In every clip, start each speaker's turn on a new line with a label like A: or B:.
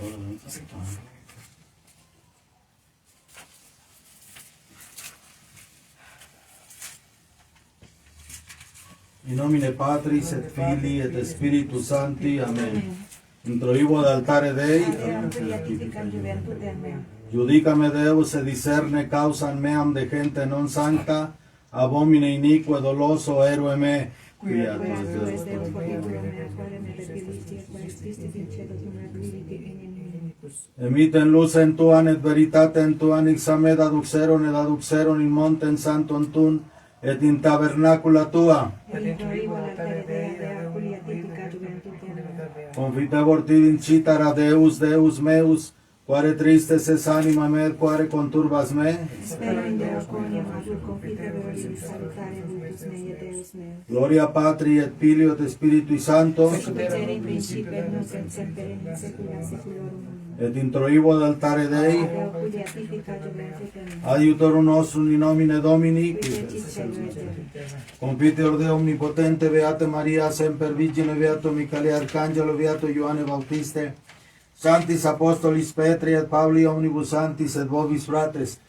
A: In nomine Patris et Filii et Spiritus Sancti. Amen. Introibo ad altare Dei. Judicame Deus et discerne causam meam de gente non sancta, abomine inique doloso erue me. Quia Deus. Emiten lucem tuam et veritatem tuam examed aduxeron in montem santum tuum et in tabernacula tua. Confitebor tibi incitara Deus, Deus meus, quare tristes es anima me, quare conturbas me. Gloria Patri et Filio et Spiritui Sancto. Et introibo ad altare Dei. Adiutorum nostrum in nomine Domini. Confiteor Deo omnipotente, Beate Maria, semper Virgine, Beato Michele Arcangelo, Beato Ioanne Bautiste, Sanctis Apostolis Petri et Pauli omnibus santis et vobis fratres,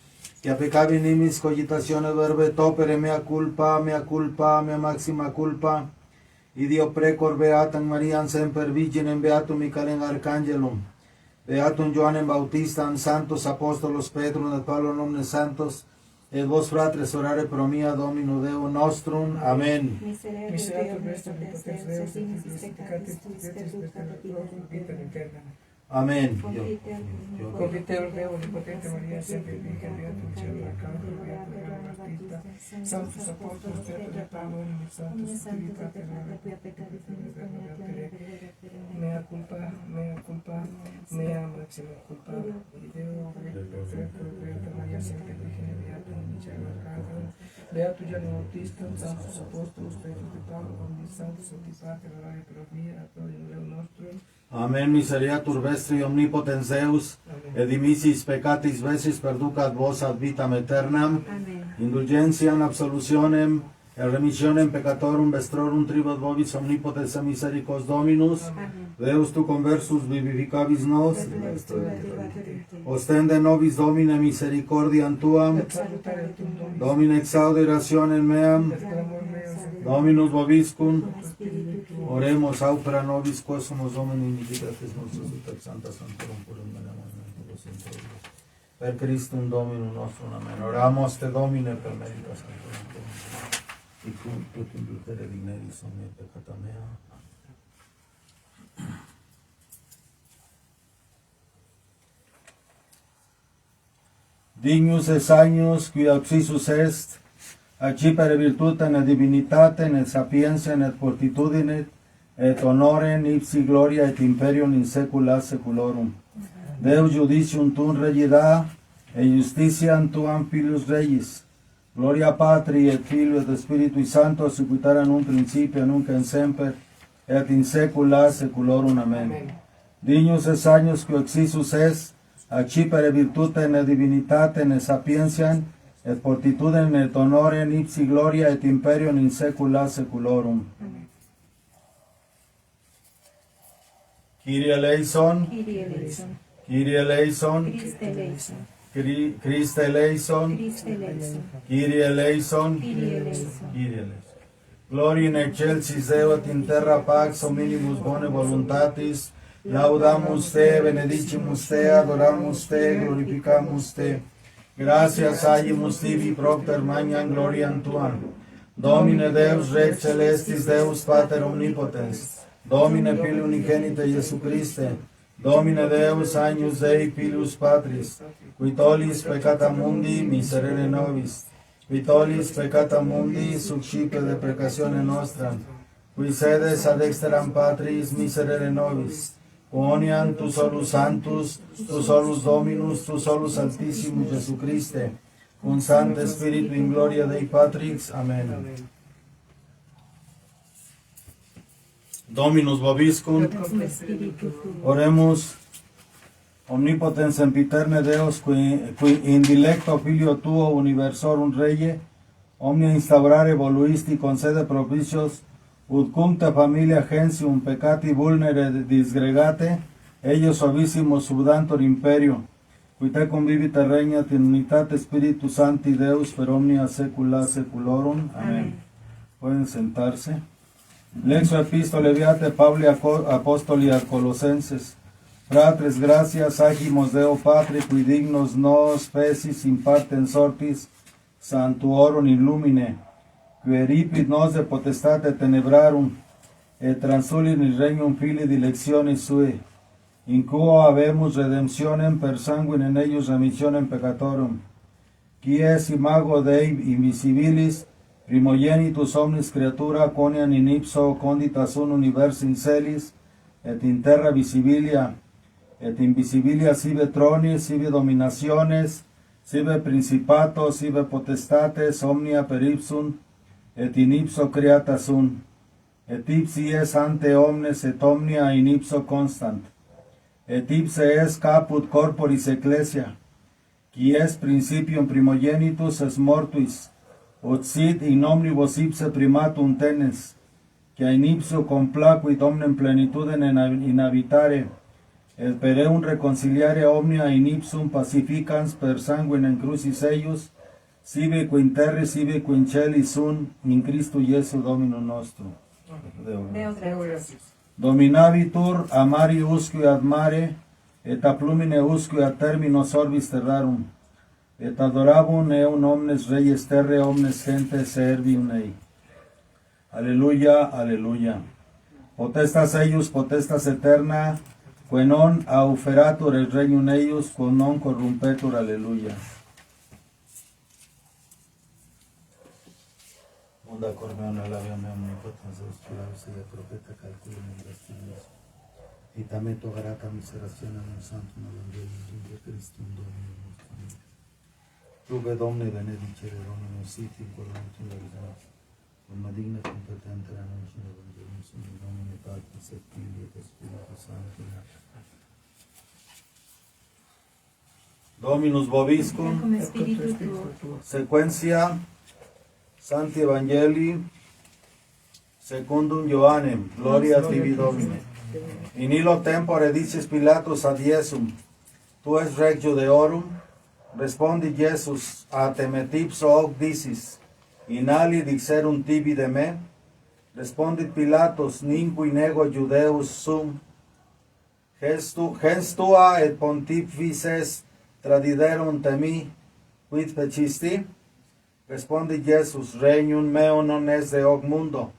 A: que a peccavi nimis cogitatione verbe et opere mea culpa, mea maxima culpa, idio precor Beatam Mariam semper Virginem, Beatum Michaelem Arcangelum, Beatum Ioannem Bautistam, Santos Apostolos Petrum et Paulum omnes santos, et vos fratres orare pro mia Domino Deo nostrum. Amen. Amén.
B: Confiteor Deo omnipotente María, siempre Virgen, Beato el cielo, Arcángel, Beato Gran Bautista, Santos Apóstolos, Petro de Pablo, Santos Espíritu, mea culpa, mea máxima culpa, y Deo, Beato María, siempre Virgen, Beato el cielo, Arcángel, Beato Ioanne Bautista, Santos Apóstolos, Petro de Pablo, Santos Santipater, orare pro mia, pro Deo nostrum.
A: Amen. Miseriatur vestri omnipotens Deus, et dimissis peccatis vecis perducat vos ad vitam aeternam. Indulgentiam, absolutionem, et remissionem peccatorum vestrorum tribut vobis omnipotens et misericors Dominus. Deus tu conversus vivificabis nos. Ostende nobis Domine misericordiam tuam. Domine exaude rationem meam. Dominus vobiscum. Oremos au per nobis quos sumus Domini iniquitatis nostras et Sancta Sanctorum purum per Christum Dominum nostrum. Amen. Oramos te Domine per merita Sanctorum et cum tot indultere digneris omnia peccata mea. Dignus es agnus qui auxisus est, accipere virtutem et divinitatem et sapientiam et fortitudinem et honorem ipsi gloria et imperium in saecula saeculorum. Deus judicium tuum regida, et justitiam tuam filius regis. Gloria Patri et Filio et Spiritui Sancto, sicut in principio nunc et semper, et in saecula saeculorum. Amen. Dignus es agnus qui auxisus est, accipere virtutem et divinitatem et sapientiam et fortitudinem et honorem ipsi gloria et imperium in saecula saeculorum. Kyrie eleison, Kyrie eleison, Christe eleison, Kyrie eleison, Kyrie eleison. Gloria in excelsis Deo et in terra pax hominibus bone voluntatis. Laudamus te, benedicimus te, adoramus te, glorificamus te. Gracias agimus tibi propter magnam gloriam tuam. Domine Deus Rex celestis, Deus Pater omnipotens, Domine Filii unigenite Iesu Christe, Domine Deus agnus Dei Filius Patris, qui tollis peccata mundi, miserere nobis, qui tollis peccata mundi, succipe deprecatione nostra, qui sedes ad exteram Patris, miserere nobis, quoniam tu solus Sanctus, tu solus Dominus, tu solus Altissimus Iesu Christe, cum Sancte Spiritu in gloria Dei Patrix. Amen. Dominus vobiscum. Oremus. Omnipotens sempiterne Deus, qui in dilecto Filio tuo universorum Reye, omnia instaurare voluisti concede propitios, ut cum te familia gentium peccati vulnere disgregate, ellos suavísimos subdantor imperio, qui te convivit regnat in unitate Spiritus Sancti Deus per omnia saecula saeculorum. Amén. Pueden sentarse. Lexo epistole viate Pabli apostoli a Colosenses. Fratres, gracias, agimos Deo Patri, qui dignos nos fecis in partem sortis, sanctuorum illumine, qui eripit nos de potestate tenebrarum, et transulit in regnum Filii dilectionis sui, in quo habemus redemptionem per sanguinem eius remissionem peccatorum, qui es imago Dei invisibilis, primogenitus omnis creatura, quoniam in ipso condita sunt universi in celis, et in terra visibilia, et invisibilia sive tronis, sive dominationes, sive principatos, sive potestates, omnia per ipsum, et in ipso creata sunt, et ipsi es ante omnes, et omnia in ipso constant, et ipse es caput corporis ecclesia, qui es principium primogenitus es mortuis, ut sit in omnibus ipse primatum tenes, que in ipso complacuit omnem plenitudem inhabitare, et per eum reconciliare omnia in ipsum pacificans per sanguinem crucis eius, sive qui in terra, sive qui in celi sunt, in Christo Iesu Domino nostro. Deo gratias. Dominabitur amari usque ad mare, et a plumine usque ad terminos orbis terrarum, et adorabum eum omnes reyes terre, omnes gentes servium ei. Aleluya, aleluya. Potestas eius, potestas eterna, que non auferatur el regnum eius, quo non corrumpetur, aleluya. Onda cormeon alaviam omnipotens Deus curaus et profeta calculum in destinis. Itameto grata miserationem in sanctum evangelium de Christum Dominum nostrum. Ruve Domne benedicere Dominus sit in coronam laudis. Cum digna competente annuncio evangelium sum Domine Patris et Filii et Spiritus Sancti. Dominus vobiscum.
C: Cum spiritu tuo.
A: Sequencia Sancti Evangelii secundum Ioannem. Gloria tibi Domine. In illo tempore dices Pilatus ad Iesum, tu es Rex Judeorum? Respondi Iesus, a temet ipso hoc dicis, in ali dixerum tibi de me? Respondit Pilatus, ninqui nego Judeus sum, gens tua et pontifices tradiderum temi, quid fecisti? Respondit Iesus, regnum meum non es de hoc mundo,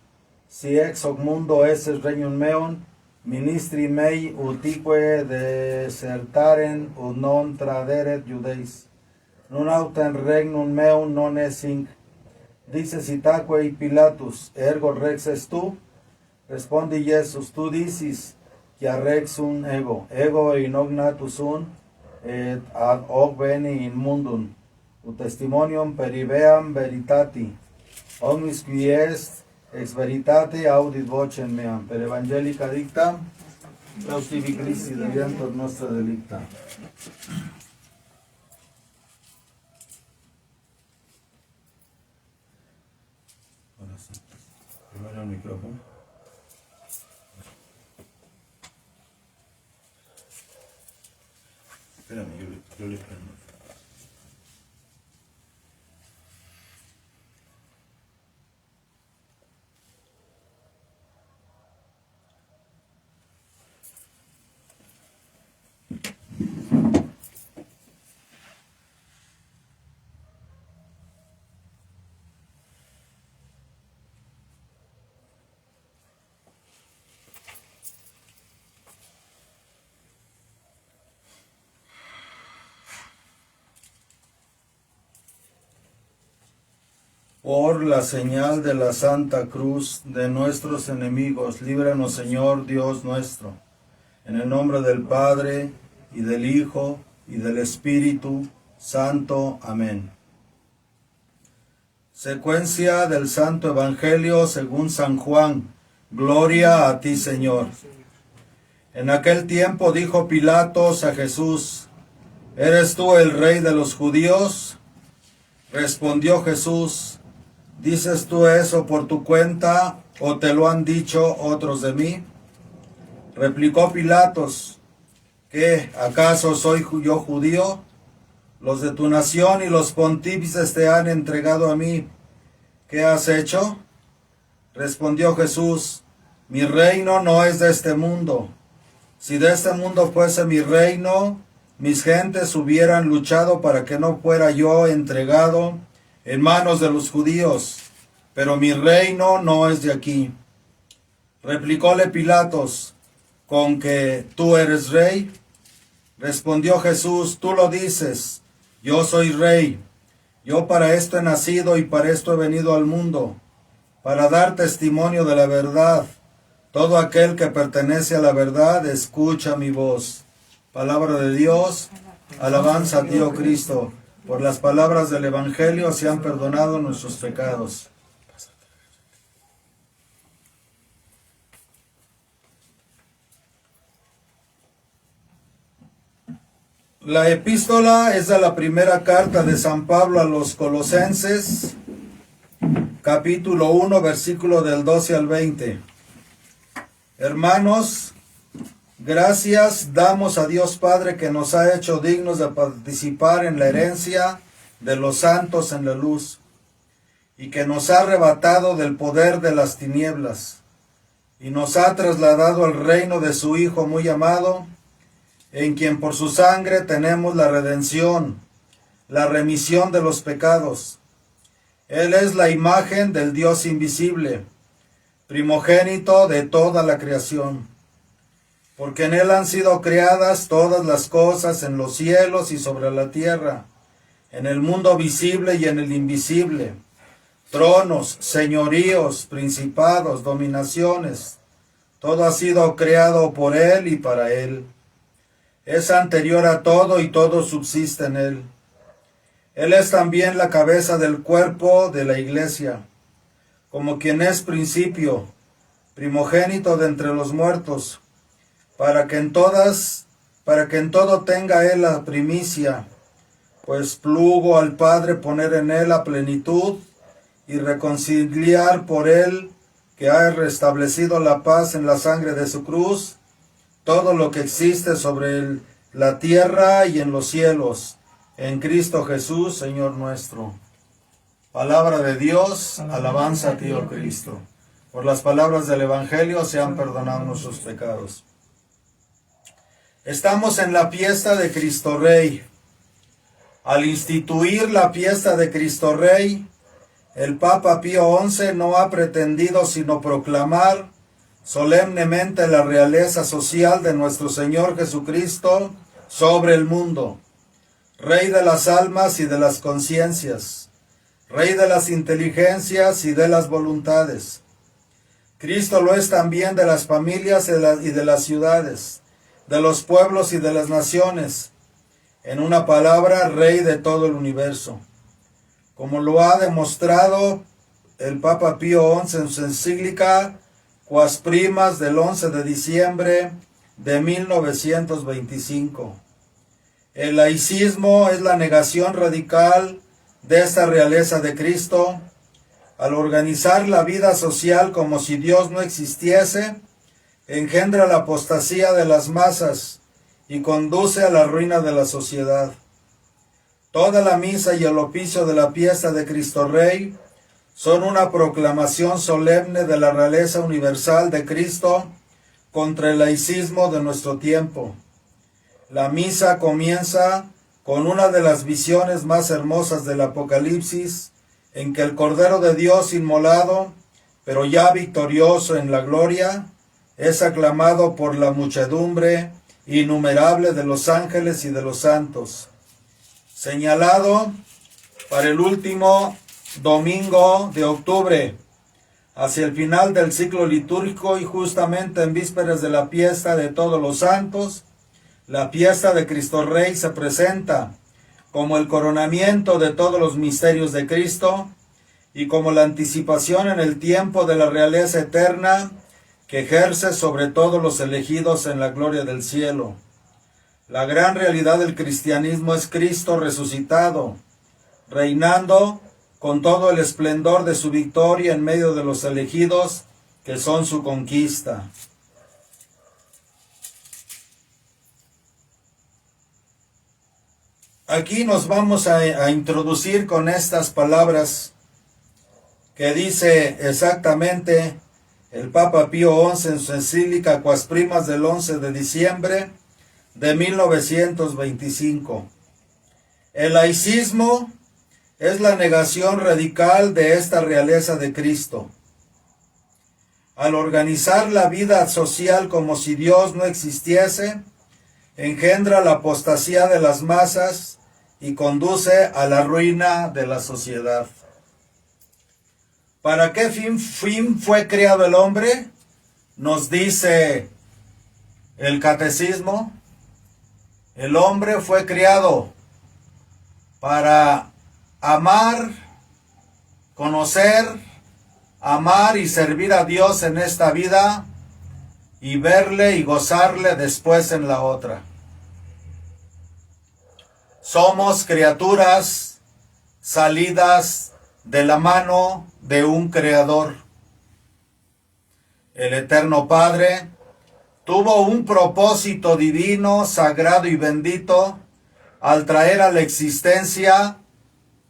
A: si ex hoc mundo es regnum meum, ministri mei utique desertaren ut non traderet Judeis. Non autem regnum meum non es hinc. Dices itaque Pilatus, ergo rex es tu? Respondi Iesus, tu dicis, quia rex sum ego in hoc natus sum, et ad hoc veni in mundum, ut testimonium periveam veritati, omnis qui est ex veritate audit vocem meam, per evangelica dicta, Deus tibi Christi deviantur nostra delicta. Ahora sí. Primero el micrófono. Espérame, yo le prendo. Por la señal de la Santa Cruz de nuestros enemigos, líbranos, Señor Dios nuestro, en el nombre del Padre, y del Hijo, y del Espíritu Santo. Amén. Secuencia del Santo Evangelio según San Juan. Gloria a ti, Señor. En aquel tiempo dijo Pilatos a Jesús, ¿eres tú el rey de los judíos? Respondió Jesús, ¿dices tú eso por tu cuenta o te lo han dicho otros de mí? Replicó Pilatos, ¿Qué? ¿Acaso soy yo judío? Los de tu nación y los pontífices te han entregado a mí. ¿Qué has hecho? Respondió Jesús, mi reino no es de este mundo. Si de este mundo fuese mi reino, mis gentes hubieran luchado para que no fuera yo entregado en manos de los judíos, pero mi reino no es de aquí. Replicóle Pilatos, ¿con que tú eres rey? Respondió Jesús, tú lo dices, yo soy rey. Yo para esto he nacido y para esto he venido al mundo, para dar testimonio de la verdad. Todo aquel que pertenece a la verdad escucha mi voz. Palabra de Dios, alabanza a ti, oh Cristo. Por las palabras del Evangelio se han perdonado nuestros pecados. La epístola es de la primera carta de San Pablo a los Colosenses, capítulo 1, versículo del 12 al 20. Hermanos, gracias damos a Dios Padre que nos ha hecho dignos de participar en la herencia de los santos en la luz, y que nos ha arrebatado del poder de las tinieblas, y nos ha trasladado al reino de su Hijo muy amado, en quien por su sangre tenemos la redención, la remisión de los pecados. Él es la imagen del Dios invisible, primogénito de toda la creación, porque en Él han sido creadas todas las cosas en los cielos y sobre la tierra, en el mundo visible y en el invisible, tronos, señoríos, principados, dominaciones. Todo ha sido creado por Él y para Él. Es anterior a todo y todo subsiste en Él. Él es también la cabeza del cuerpo de la iglesia, como quien es principio, primogénito de entre los muertos, para que en todo tenga Él la primicia, pues plugo al Padre poner en Él la plenitud y reconciliar por Él, que ha restablecido la paz en la sangre de su cruz, todo lo que existe sobre la tierra y en los cielos, en Cristo Jesús, Señor nuestro. Palabra de Dios, alabanza a ti, oh Cristo. Por las palabras del Evangelio se han perdonado nuestros pecados. Estamos en la fiesta de Cristo Rey. Al instituir la fiesta de Cristo Rey, el Papa Pío XI no ha pretendido sino proclamar solemnemente la realeza social de nuestro Señor Jesucristo sobre el mundo, Rey de las almas y de las conciencias, Rey de las inteligencias y de las voluntades. Cristo lo es también de las familias y de las ciudades, de los pueblos y de las naciones, en una palabra, Rey de todo el universo. Como lo ha demostrado el Papa Pío XI en su encíclica Quas Primas del 11 de diciembre de 1925. El laicismo es la negación radical de esta realeza de Cristo, al organizar la vida social como si Dios no existiese, engendra la apostasía de las masas y conduce a la ruina de la sociedad. Toda la misa y el oficio de la fiesta de Cristo Rey son una proclamación solemne de la realeza universal de Cristo contra el laicismo de nuestro tiempo. La misa comienza con una de las visiones más hermosas del Apocalipsis, en que el Cordero de Dios inmolado, pero ya victorioso en la gloria, es aclamado por la muchedumbre innumerable de los ángeles y de los santos. Señalado para el último domingo de octubre, hacia el final del ciclo litúrgico y justamente en vísperas de la fiesta de todos los santos, la fiesta de Cristo Rey se presenta como el coronamiento de todos los misterios de Cristo y como la anticipación en el tiempo de la realeza eterna que ejerce sobre todos los elegidos en la gloria del cielo. La gran realidad del cristianismo es Cristo resucitado, reinando con todo el esplendor de su victoria en medio de los elegidos que son su conquista. aquí nos vamos a introducir con estas palabras que dice exactamente el Papa Pío XI en su encíclica Quas Primas del 11 de diciembre de 1925. El laicismo es la negación radical de esta realeza de Cristo. Al organizar la vida social como si Dios no existiese, engendra la apostasía de las masas y conduce a la ruina de la sociedad. ¿Para qué fin fue creado el hombre? Nos dice el catecismo. El hombre fue creado para amar, conocer, amar y servir a Dios en esta vida y verle y gozarle después en la otra. Somos criaturas salidas de la mano de un creador. El Eterno Padre tuvo un propósito divino, sagrado y bendito al traer a la existencia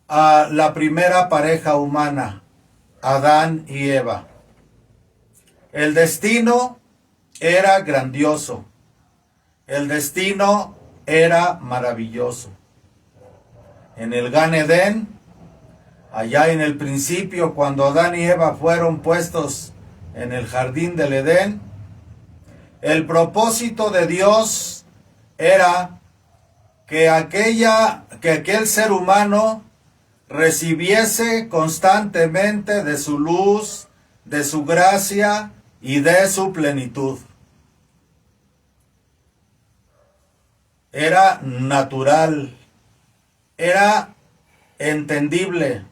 A: a la primera pareja humana, Adán y Eva. El destino era grandioso. El destino era maravilloso. En el Gan Edén, allá en el principio, cuando Adán y Eva fueron puestos en el jardín del Edén, el propósito de Dios era que aquel ser humano recibiese constantemente de su luz, de su gracia y de su plenitud. Era natural, era entendible,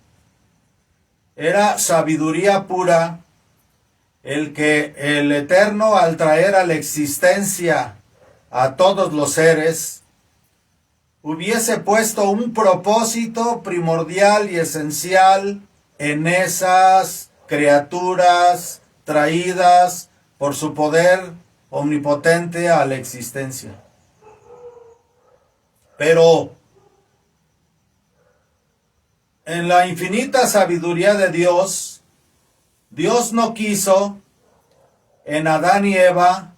A: era sabiduría pura el que el Eterno, al traer a la existencia a todos los seres, hubiese puesto un propósito primordial y esencial en esas criaturas traídas por su poder omnipotente a la existencia. Pero en la infinita sabiduría de Dios, Dios no quiso en Adán y Eva,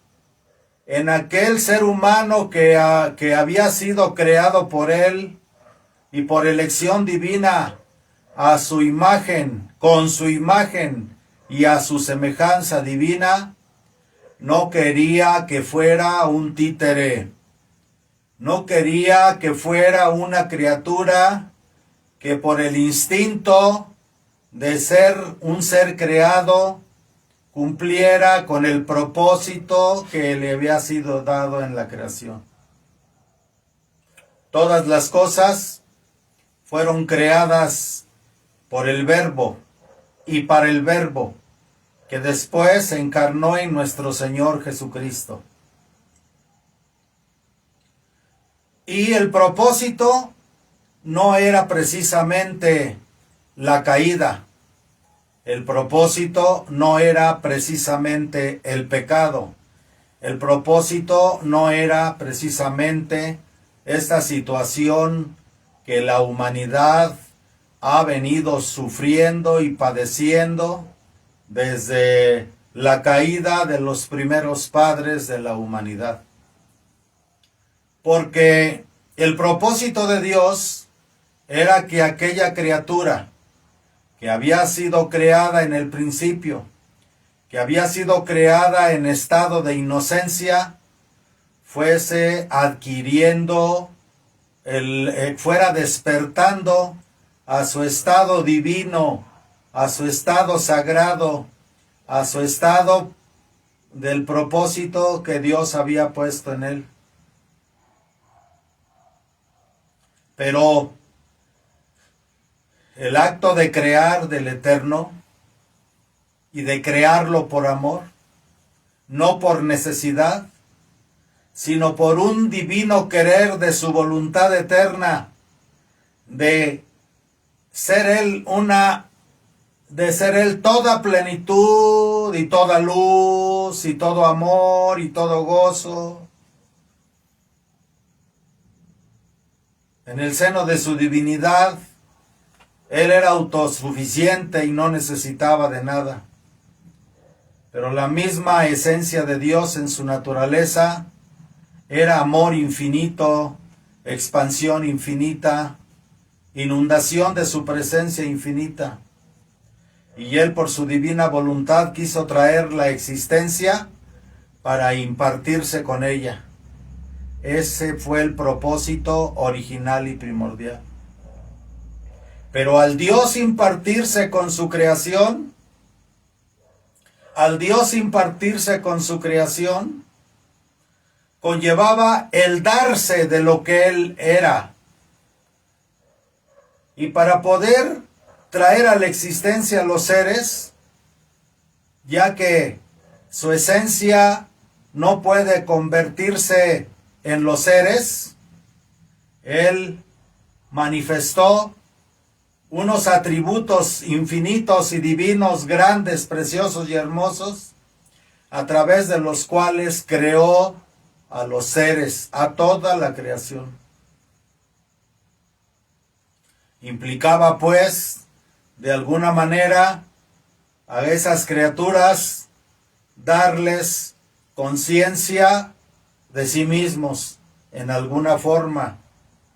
A: en aquel ser humano que había sido creado por Él y por elección divina a su imagen, con su imagen y a su semejanza divina, no quería que fuera un títere, no quería que fuera una criatura que por el instinto de ser un ser creado cumpliera con el propósito que le había sido dado en la creación. Todas las cosas fueron creadas por el Verbo y para el Verbo, que después se encarnó en nuestro Señor Jesucristo. Y el propósito no era precisamente la caída. El propósito no era precisamente el pecado. El propósito no era precisamente esta situación que la humanidad ha venido sufriendo y padeciendo desde la caída de los primeros padres de la humanidad. Porque el propósito de Dios era que aquella criatura que había sido creada en el principio, que había sido creada en estado de inocencia, fuese adquiriendo, fuera despertando a su estado divino, a su estado sagrado, a su estado del propósito que Dios había puesto en él. Pero el acto de crear del Eterno y de crearlo por amor, no por necesidad, sino por un divino querer de su voluntad eterna, de ser Él toda plenitud y toda luz y todo amor y todo gozo. En el seno de su divinidad, Él era autosuficiente y no necesitaba de nada. Pero la misma esencia de Dios en su naturaleza era amor infinito, expansión infinita, inundación de su presencia infinita. Y Él por su divina voluntad quiso traer la existencia para impartirse con ella. Ese fue el propósito original y primordial. Pero al Dios impartirse con su creación, conllevaba el darse de lo que Él era. Y para poder traer a la existencia a los seres, ya que su esencia no puede convertirse en los seres, Él manifestó unos atributos infinitos y divinos, grandes, preciosos y hermosos, a través de los cuales creó a los seres, a toda la creación. Implicaba, pues, de alguna manera, a esas criaturas darles conciencia de sí mismos, en alguna forma,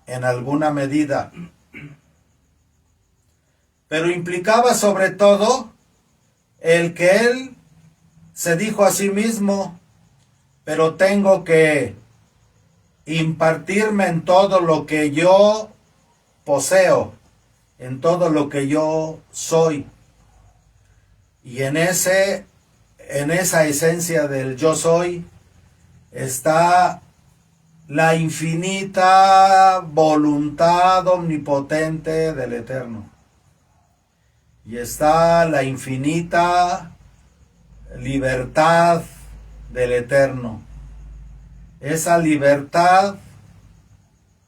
A: en alguna medida. Pero implicaba sobre todo el que Él se dijo a sí mismo: pero tengo que impartirme en todo lo que yo poseo, en todo lo que yo soy. Y en esa esencia del yo soy está la infinita voluntad omnipotente del Eterno. Y está la infinita libertad del Eterno. Esa libertad,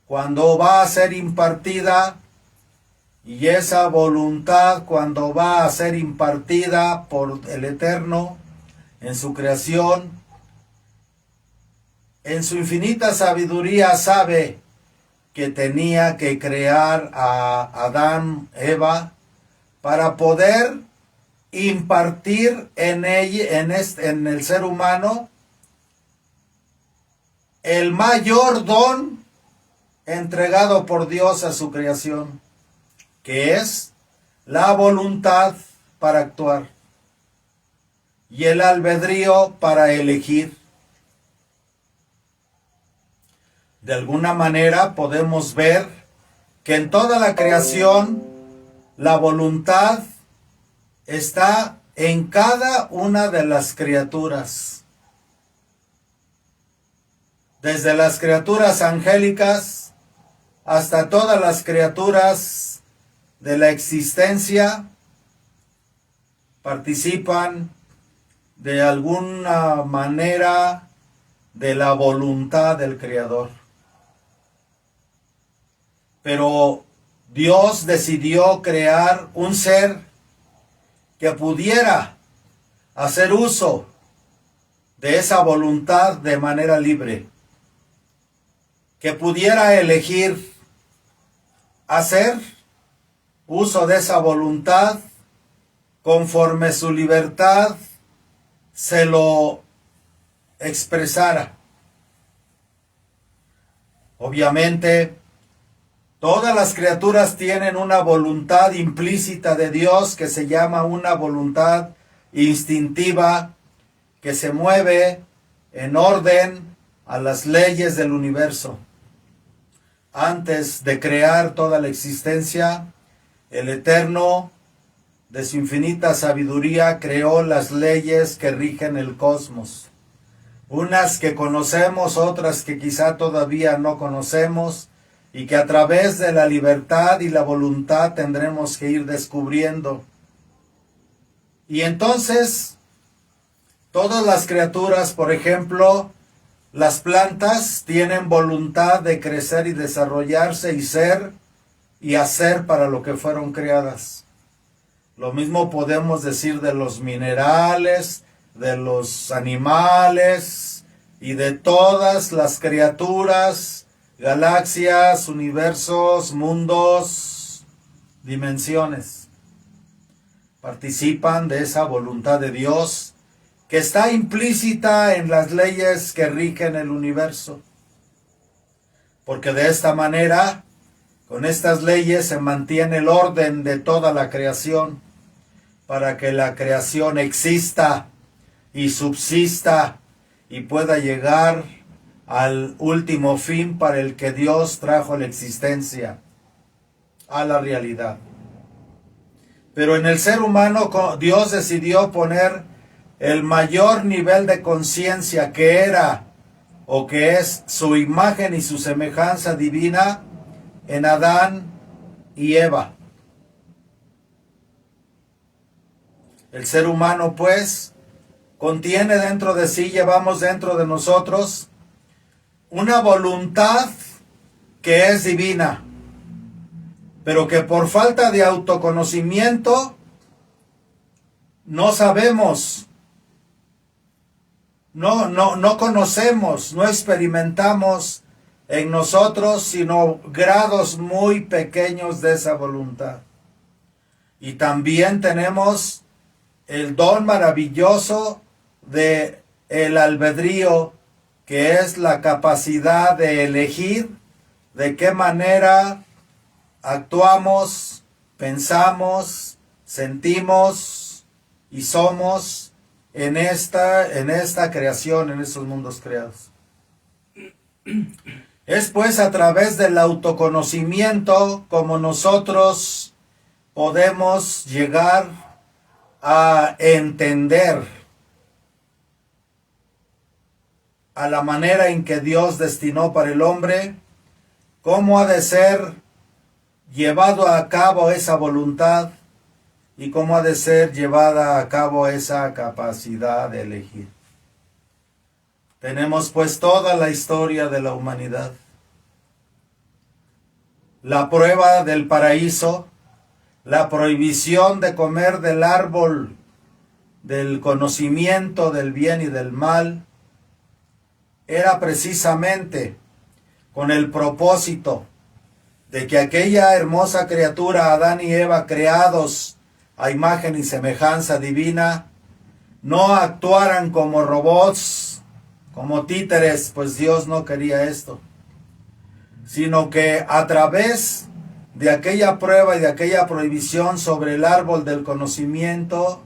A: cuando va a ser impartida, y esa voluntad, cuando va a ser impartida por el Eterno en su creación, en su infinita sabiduría sabe que tenía que crear a Adán, Eva, para poder impartir en el ser humano el mayor don entregado por Dios a su creación, que es la voluntad para actuar y el albedrío para elegir. De alguna manera podemos ver que en toda la creación la voluntad está en cada una de las criaturas. Desde las criaturas angélicas hasta todas las criaturas de la existencia participan de alguna manera de la voluntad del Creador. Pero Dios decidió crear un ser que pudiera hacer uso de esa voluntad de manera libre, que pudiera elegir hacer uso de esa voluntad conforme su libertad se lo expresara. Obviamente, todas las criaturas tienen una voluntad implícita de Dios que se llama una voluntad instintiva que se mueve en orden a las leyes del universo. Antes de crear toda la existencia, el Eterno, de su infinita sabiduría, creó las leyes que rigen el cosmos. Unas que conocemos, otras que quizá todavía no conocemos, y que a través de la libertad y la voluntad tendremos que ir descubriendo. Y entonces, todas las criaturas, por ejemplo, las plantas tienen voluntad de crecer y desarrollarse y ser y hacer para lo que fueron creadas. Lo mismo podemos decir de los minerales, de los animales y de todas las criaturas galaxias, universos, mundos, dimensiones. Participan de esa voluntad de Dios que está implícita en las leyes que rigen el universo. Porque de esta manera, con estas leyes se mantiene el orden de toda la creación, para que la creación exista y subsista y pueda llegar al último fin para el que Dios trajo la existencia, a la realidad. Pero en el ser humano Dios decidió poner el mayor nivel de conciencia que era o que es su imagen y su semejanza divina en Adán y Eva. El ser humano, pues, contiene dentro de sí, llevamos dentro de nosotros, una voluntad que es divina, pero que por falta de autoconocimiento no sabemos, no conocemos, no experimentamos en nosotros, sino grados muy pequeños de esa voluntad. Y también tenemos el don maravilloso de el albedrío, que es la capacidad de elegir de qué manera actuamos, pensamos, sentimos y somos en esta creación, en estos mundos creados. Es pues a través del autoconocimiento como nosotros podemos llegar a entender a la manera en que Dios destinó para el hombre, cómo ha de ser llevado a cabo esa voluntad y cómo ha de ser llevada a cabo esa capacidad de elegir. Tenemos pues toda la historia de la humanidad. La prueba del paraíso, la prohibición de comer del árbol del conocimiento del bien y del mal, era precisamente con el propósito de que aquella hermosa criatura, Adán y Eva, creados a imagen y semejanza divina, no actuaran como robots, como títeres, pues Dios no quería esto, sino que a través de aquella prueba y de aquella prohibición sobre el árbol del conocimiento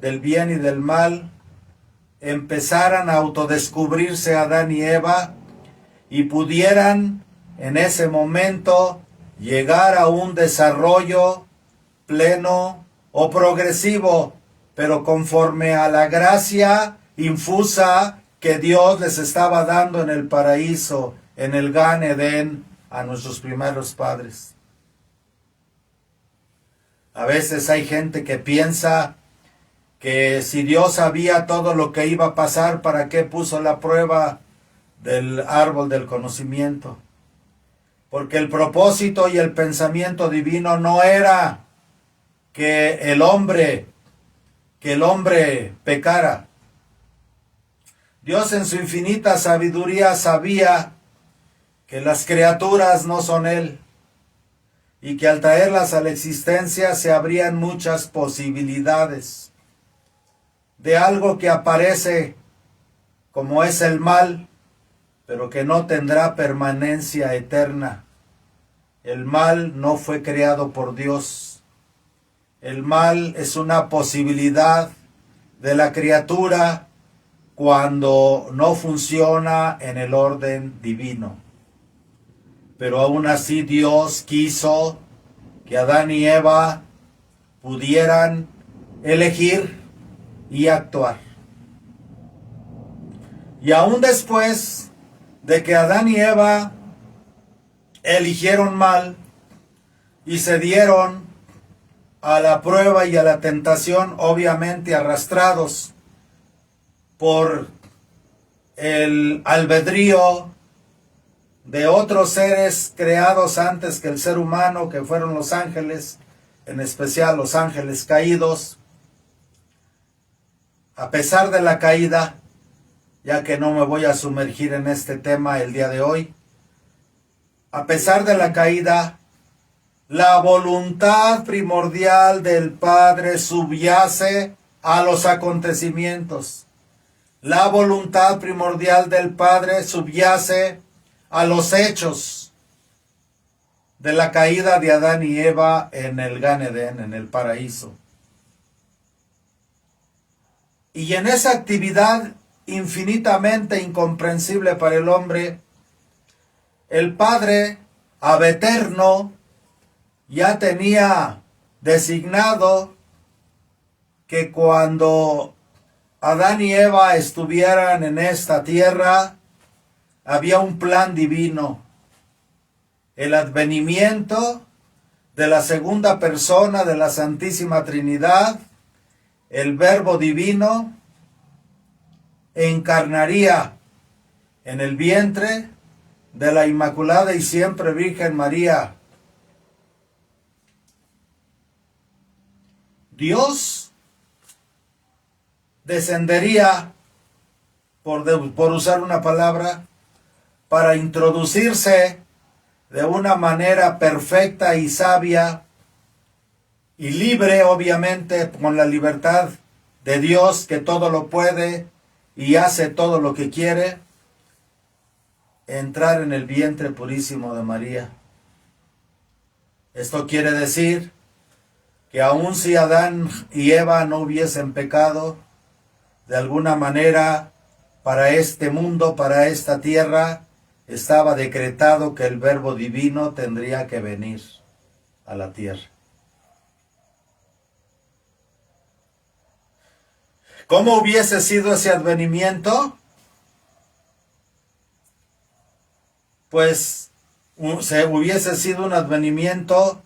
A: del bien y del mal, empezaran a autodescubrirse Adán y Eva y pudieran en ese momento llegar a un desarrollo pleno o progresivo, pero conforme a la gracia infusa que Dios les estaba dando en el paraíso, en el Gan Edén, a nuestros primeros padres. A veces hay gente que piensa que si Dios sabía todo lo que iba a pasar, ¿para qué puso la prueba del árbol del conocimiento? Porque el propósito y el pensamiento divino no era que el hombre pecara. Dios en su infinita sabiduría sabía que las criaturas no son Él, y que al traerlas a la existencia se abrían muchas posibilidades de algo que aparece como es el mal, pero que no tendrá permanencia eterna. El mal no fue creado por Dios. El mal es una posibilidad de la criatura cuando no funciona en el orden divino. Pero aún así Dios quiso que Adán y Eva pudieran elegir y actuar. Y aún después de que Adán y Eva eligieron mal y se dieron a la prueba y a la tentación, obviamente arrastrados por el albedrío de otros seres creados antes que el ser humano, que fueron los ángeles, en especial los ángeles caídos. A pesar de la caída, ya que no me voy a sumergir en este tema el día de hoy, a pesar de la caída, la voluntad primordial del Padre subyace a los acontecimientos. La voluntad primordial del Padre subyace a los hechos de la caída de Adán y Eva en el Gan Edén, en el paraíso. Y en esa actividad infinitamente incomprensible para el hombre, el Padre Abeterno ya tenía designado que cuando Adán y Eva estuvieran en esta tierra, había un plan divino. El advenimiento de la segunda persona de la Santísima Trinidad, el Verbo Divino, encarnaría en el vientre de la Inmaculada y siempre Virgen María. Dios descendería, por usar una palabra, para introducirse de una manera perfecta y sabia y libre, obviamente, con la libertad de Dios, que todo lo puede y hace todo lo que quiere, entrar en el vientre purísimo de María. Esto quiere decir que aun si Adán y Eva no hubiesen pecado, de alguna manera, para este mundo, para esta tierra, estaba decretado que el Verbo Divino tendría que venir a la tierra. ¿Cómo hubiese sido ese advenimiento? Pues hubiese sido un advenimiento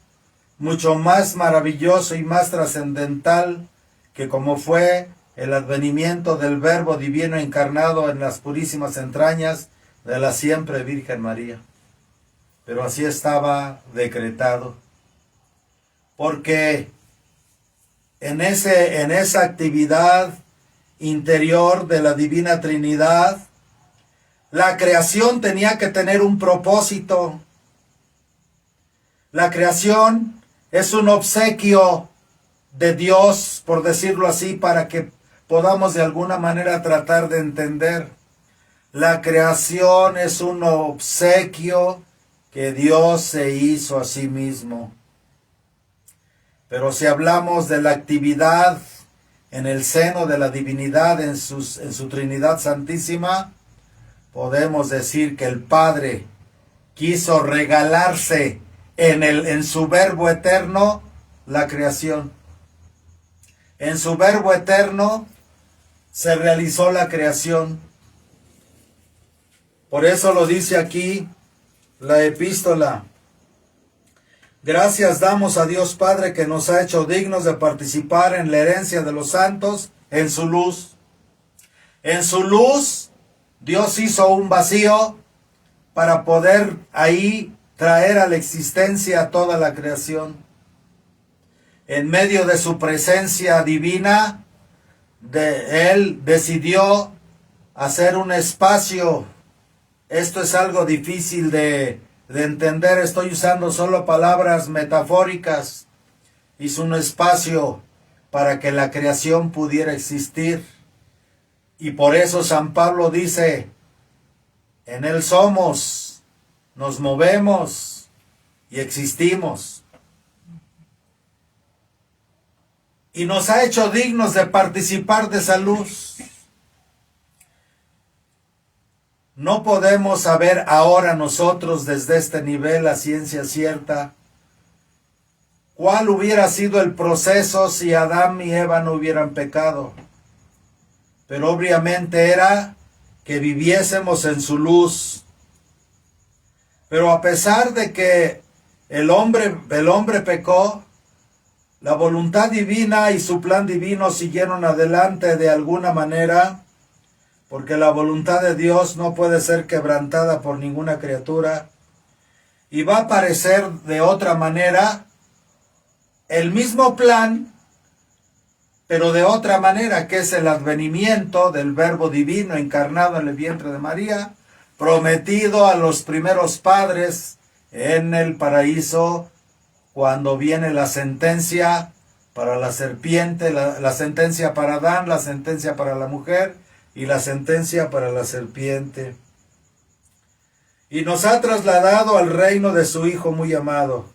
A: mucho más maravilloso y más trascendental que como fue el advenimiento del Verbo Divino encarnado en las purísimas entrañas de la siempre Virgen María. Pero así estaba decretado, porque en esa actividad interior de la Divina Trinidad, la creación tenía que tener un propósito. La creación es un obsequio de Dios, por decirlo así, para que podamos de alguna manera tratar de entender. La creación es un obsequio que Dios se hizo a sí mismo. Pero si hablamos de la actividad en el seno de la divinidad, en su Trinidad Santísima, podemos decir que el Padre quiso regalarse en su Verbo eterno la creación. En su Verbo eterno se realizó la creación. Por eso lo dice aquí la epístola. Gracias damos a Dios Padre que nos ha hecho dignos de participar en la herencia de los santos en su luz. En su luz, Dios hizo un vacío para poder ahí traer a la existencia toda la creación. En medio de su presencia divina, Él decidió hacer un espacio. Esto es algo difícil de entender, estoy usando solo palabras metafóricas. Hizo un espacio para que la creación pudiera existir. Y por eso San Pablo dice, en Él somos, nos movemos y existimos. Y nos ha hecho dignos de participar de esa luz. No podemos saber ahora nosotros desde este nivel a ciencia cierta cuál hubiera sido el proceso si Adán y Eva no hubieran pecado. Pero obviamente era que viviésemos en su luz. Pero a pesar de que el hombre pecó, la voluntad divina y su plan divino siguieron adelante de alguna manera, porque la voluntad de Dios no puede ser quebrantada por ninguna criatura, y va a aparecer de otra manera el mismo plan, pero de otra manera, que es el advenimiento del Verbo Divino encarnado en el vientre de María, prometido a los primeros padres en el paraíso cuando viene la sentencia para la serpiente, la sentencia para Adán, la sentencia para la mujer y la sentencia para la serpiente. Y nos ha trasladado al reino de su Hijo muy amado.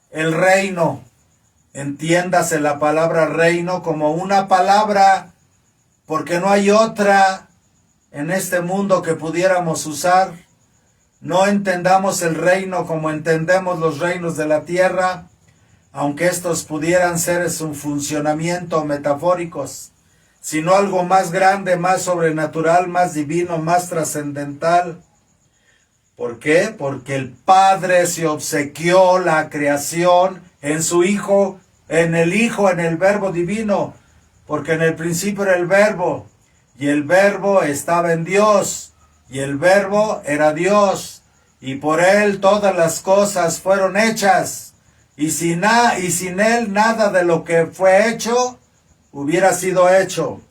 A: El reino, entiéndase la palabra reino como una palabra, porque no hay otra en este mundo que pudiéramos usar. No entendamos el reino como entendemos los reinos de la tierra, aunque estos pudieran ser en su funcionamiento metafóricos, sino algo más grande, más sobrenatural, más divino, más trascendental. ¿Por qué? Porque el Padre se obsequió la creación en su Hijo, en el Verbo divino, porque en el principio era el Verbo, y el Verbo estaba en Dios, y el Verbo era Dios, y por Él todas las cosas fueron hechas, y sin Él nada de lo que fue hecho hubiera sido hecho.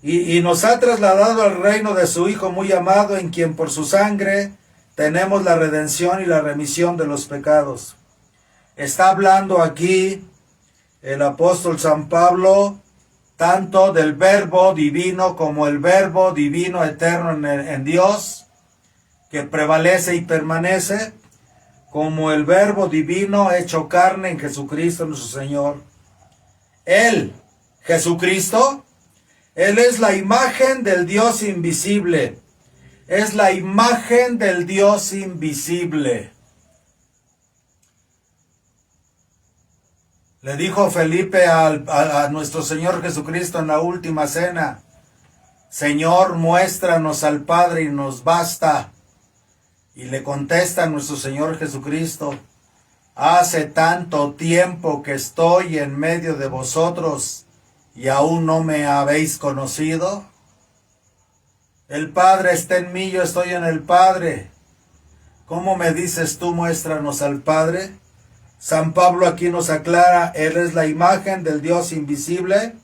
A: Y nos ha trasladado al reino de su Hijo muy amado, en quien por su sangre tenemos la redención y la remisión de los pecados. Está hablando aquí el apóstol San Pablo tanto del Verbo divino como el Verbo divino eterno en Dios, que prevalece y permanece, como el Verbo divino hecho carne en Jesucristo nuestro Señor. Él, Jesucristo, Él es la imagen del Dios invisible. Es la imagen del Dios invisible. Le dijo Felipe a nuestro Señor Jesucristo en la última cena: Señor, muéstranos al Padre y nos basta. Y le contesta nuestro Señor Jesucristo: hace tanto tiempo que estoy en medio de vosotros y aún no me habéis conocido. El Padre está en mí, yo estoy en el Padre. ¿Cómo me dices tú, muéstranos al Padre? San Pablo aquí nos aclara: Él es la imagen del Dios invisible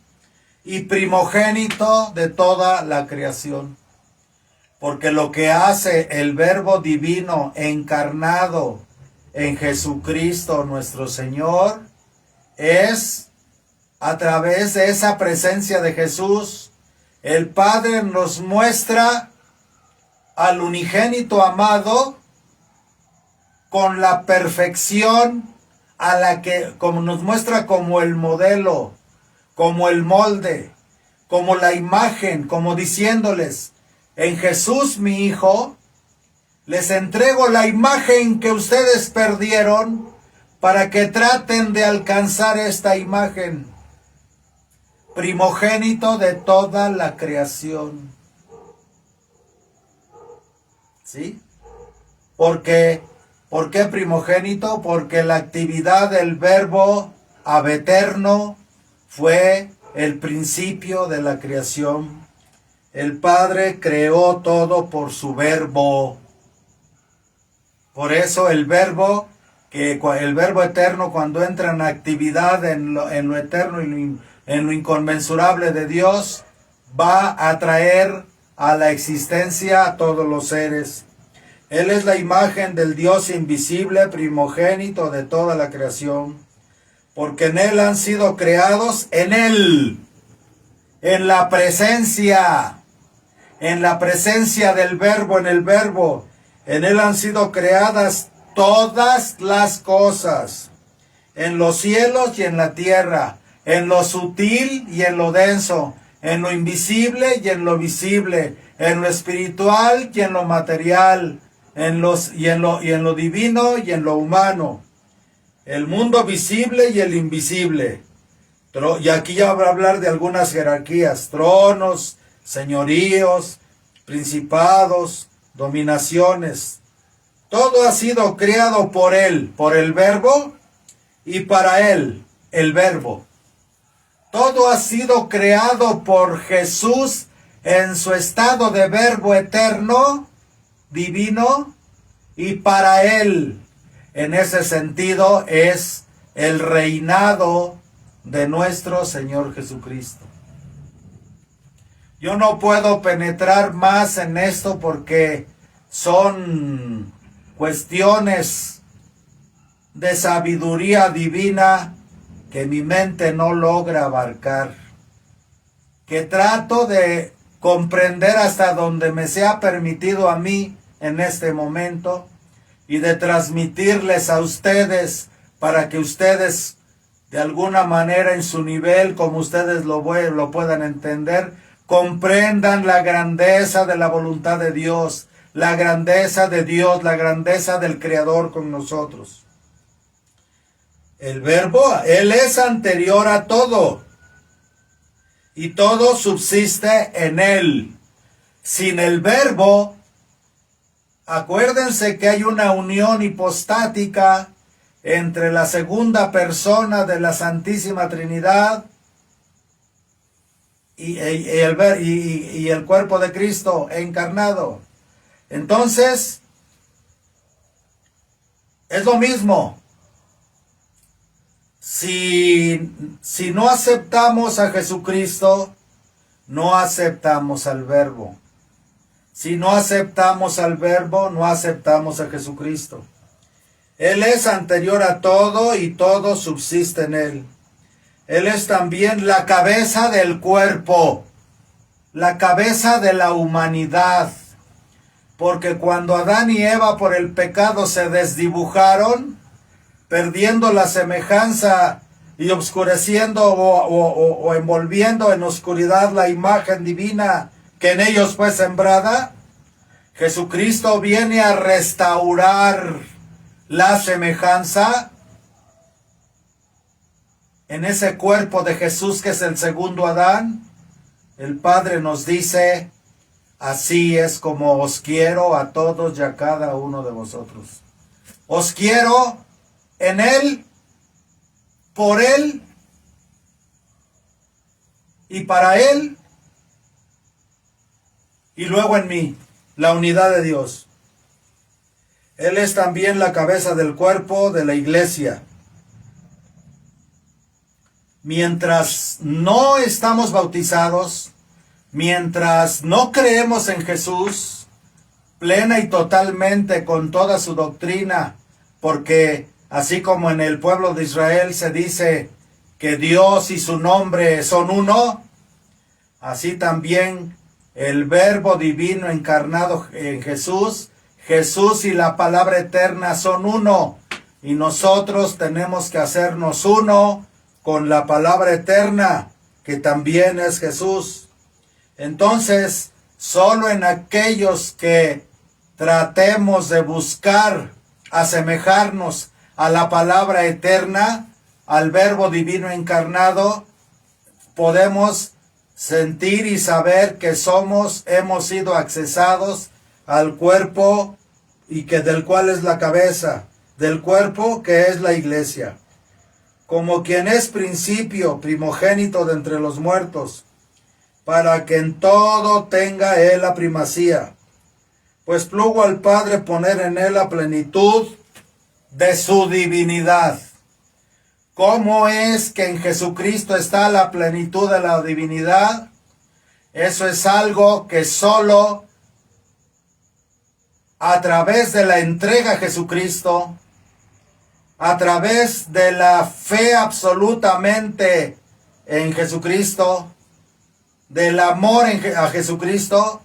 A: y primogénito de toda la creación. Porque lo que hace el Verbo divino encarnado en Jesucristo nuestro Señor es, a través de esa presencia de Jesús, el Padre nos muestra al unigénito amado con la perfección a la que, como nos muestra como el modelo, como el molde, como la imagen, como diciéndoles: en Jesús mi Hijo, les entrego la imagen que ustedes perdieron para que traten de alcanzar esta imagen. Primogénito de toda la creación. ¿Sí? ¿Por qué primogénito? Porque la actividad del Verbo ab eterno fue el principio de la creación. El Padre creó todo por su Verbo. Por eso el Verbo eterno, cuando entra en actividad en lo eterno y en lo inconmensurable de Dios, va a traer a la existencia a todos los seres. Él es la imagen del Dios invisible, primogénito de toda la creación, porque en Él han sido creados, en Él, en la presencia del Verbo, en el Verbo, en Él han sido creadas todas las cosas, en los cielos y en la tierra, en lo sutil y en lo denso, en lo invisible y en lo visible, en lo espiritual y en lo material, en lo divino y en lo humano, el mundo visible y el invisible. Y aquí ya va a hablar de algunas jerarquías: tronos, señoríos, principados, dominaciones. Todo ha sido creado por Él, por el Verbo, y para Él, el Verbo. Todo ha sido creado por Jesús en su estado de Verbo eterno, divino, y para Él. En ese sentido es el reinado de nuestro Señor Jesucristo. Yo no puedo penetrar más en esto porque son cuestiones de sabiduría divina que mi mente no logra abarcar, que trato de comprender hasta donde me sea permitido a mí en este momento y de transmitirles a ustedes para que ustedes de alguna manera en su nivel, como ustedes lo puedan entender, comprendan la grandeza de la voluntad de Dios, la grandeza de Dios, la grandeza del Creador con nosotros. El Verbo, Él es anterior a todo y todo subsiste en Él. Sin el Verbo, acuérdense que hay una unión hipostática entre la segunda persona de la Santísima Trinidad y el cuerpo de Cristo encarnado. Entonces, es lo mismo. Si no aceptamos a Jesucristo, no aceptamos al Verbo. Si no aceptamos al Verbo, no aceptamos a Jesucristo. Él es anterior a todo y todo subsiste en Él. Él es también la cabeza del cuerpo, la cabeza de la humanidad. Porque cuando Adán y Eva por el pecado se desdibujaron, perdiendo la semejanza y obscureciendo o envolviendo en oscuridad la imagen divina que en ellos fue sembrada, Jesucristo viene a restaurar la semejanza en ese cuerpo de Jesús que es el segundo Adán. El Padre nos dice: así es como os quiero a todos y a cada uno de vosotros. Os quiero en Él, por Él y para Él, y luego en mí, la unidad de Dios. Él es también la cabeza del cuerpo de la iglesia. Mientras no estamos bautizados, mientras no creemos en Jesús, plena y totalmente con toda su doctrina, porque así como en el pueblo de Israel se dice que Dios y su nombre son uno, así también el Verbo divino encarnado en Jesús, Jesús y la palabra eterna son uno, y nosotros tenemos que hacernos uno con la palabra eterna, que también es Jesús. Entonces, solo en aquellos que tratemos de buscar asemejarnos a la palabra eterna, al Verbo divino encarnado, podemos sentir y saber que hemos sido accesados al cuerpo y que del cual es la cabeza, del cuerpo que es la iglesia. Como quien es principio, primogénito de entre los muertos, para que en todo tenga Él la primacía. Pues plugo al Padre poner en Él la plenitud de su divinidad. ¿Cómo es que en Jesucristo está la plenitud de la divinidad? Eso es algo que solo a través de la entrega a Jesucristo, a través de la fe absolutamente en Jesucristo, del amor a Jesucristo,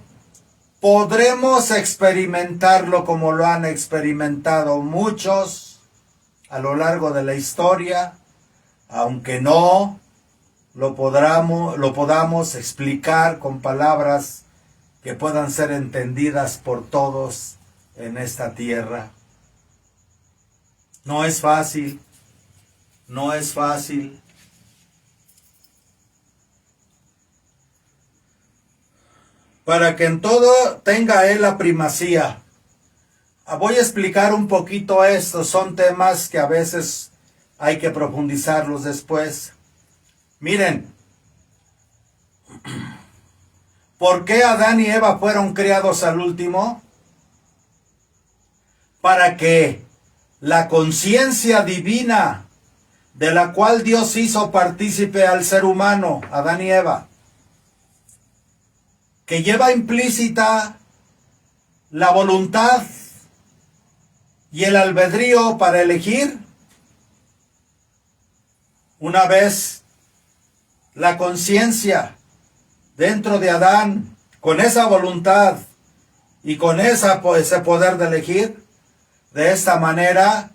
A: podremos experimentarlo como lo han experimentado muchos a lo largo de la historia, aunque no lo podamos explicar con palabras que puedan ser entendidas por todos en esta tierra. No es fácil, no es fácil. Para que en todo tenga Él la primacía. Voy a explicar un poquito esto, son temas que a veces hay que profundizarlos después. Miren, ¿por qué Adán y Eva fueron creados al último? Para que la conciencia divina de la cual Dios hizo partícipe al ser humano, Adán y Eva, que lleva implícita la voluntad y el albedrío para elegir. Una vez la conciencia dentro de Adán, con esa voluntad y con ese poder de elegir, de esta manera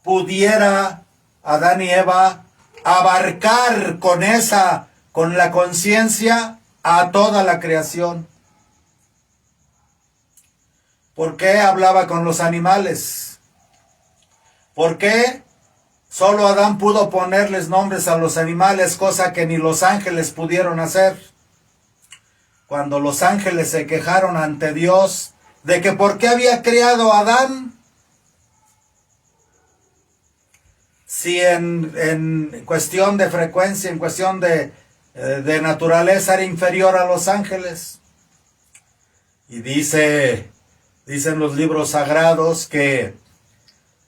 A: pudiera Adán y Eva abarcar con la conciencia a toda la creación. ¿Por qué hablaba con los animales? ¿Por qué solo Adán pudo ponerles nombres a los animales, cosa que ni los ángeles pudieron hacer? Cuando los ángeles se quejaron ante Dios de que por qué había creado a Adán, si en cuestión de frecuencia, en cuestión de naturaleza era inferior a los ángeles. Y dicen los libros sagrados que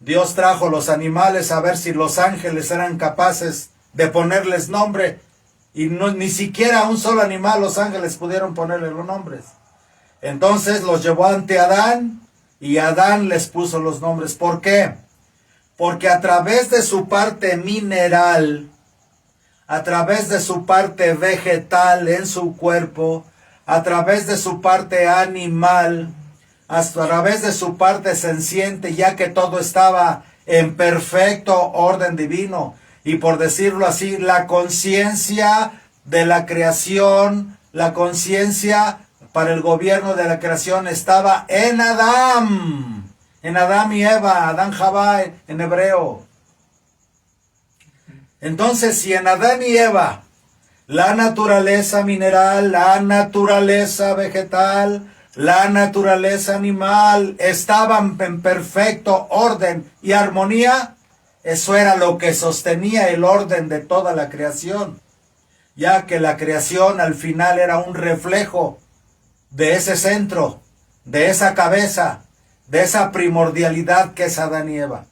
A: Dios trajo los animales a ver si los ángeles eran capaces de ponerles nombre, y ni siquiera a un solo animal los ángeles pudieron ponerle los nombres. Entonces los llevó ante Adán y Adán les puso los nombres. ¿Por qué? Porque a través de su parte mineral, a través de su parte vegetal en su cuerpo, a través de su parte animal, a través de su parte senciente, ya que todo estaba en perfecto orden divino, y por decirlo así, la conciencia de la creación, la conciencia para el gobierno de la creación estaba en Adán y Eva, Adán Javá en hebreo. Entonces, si en Adán y Eva la naturaleza mineral, la naturaleza vegetal, la naturaleza animal estaban en perfecto orden y armonía, eso era lo que sostenía el orden de toda la creación, ya que la creación al final era un reflejo de ese centro, de esa cabeza, de esa primordialidad que es Adán y Eva.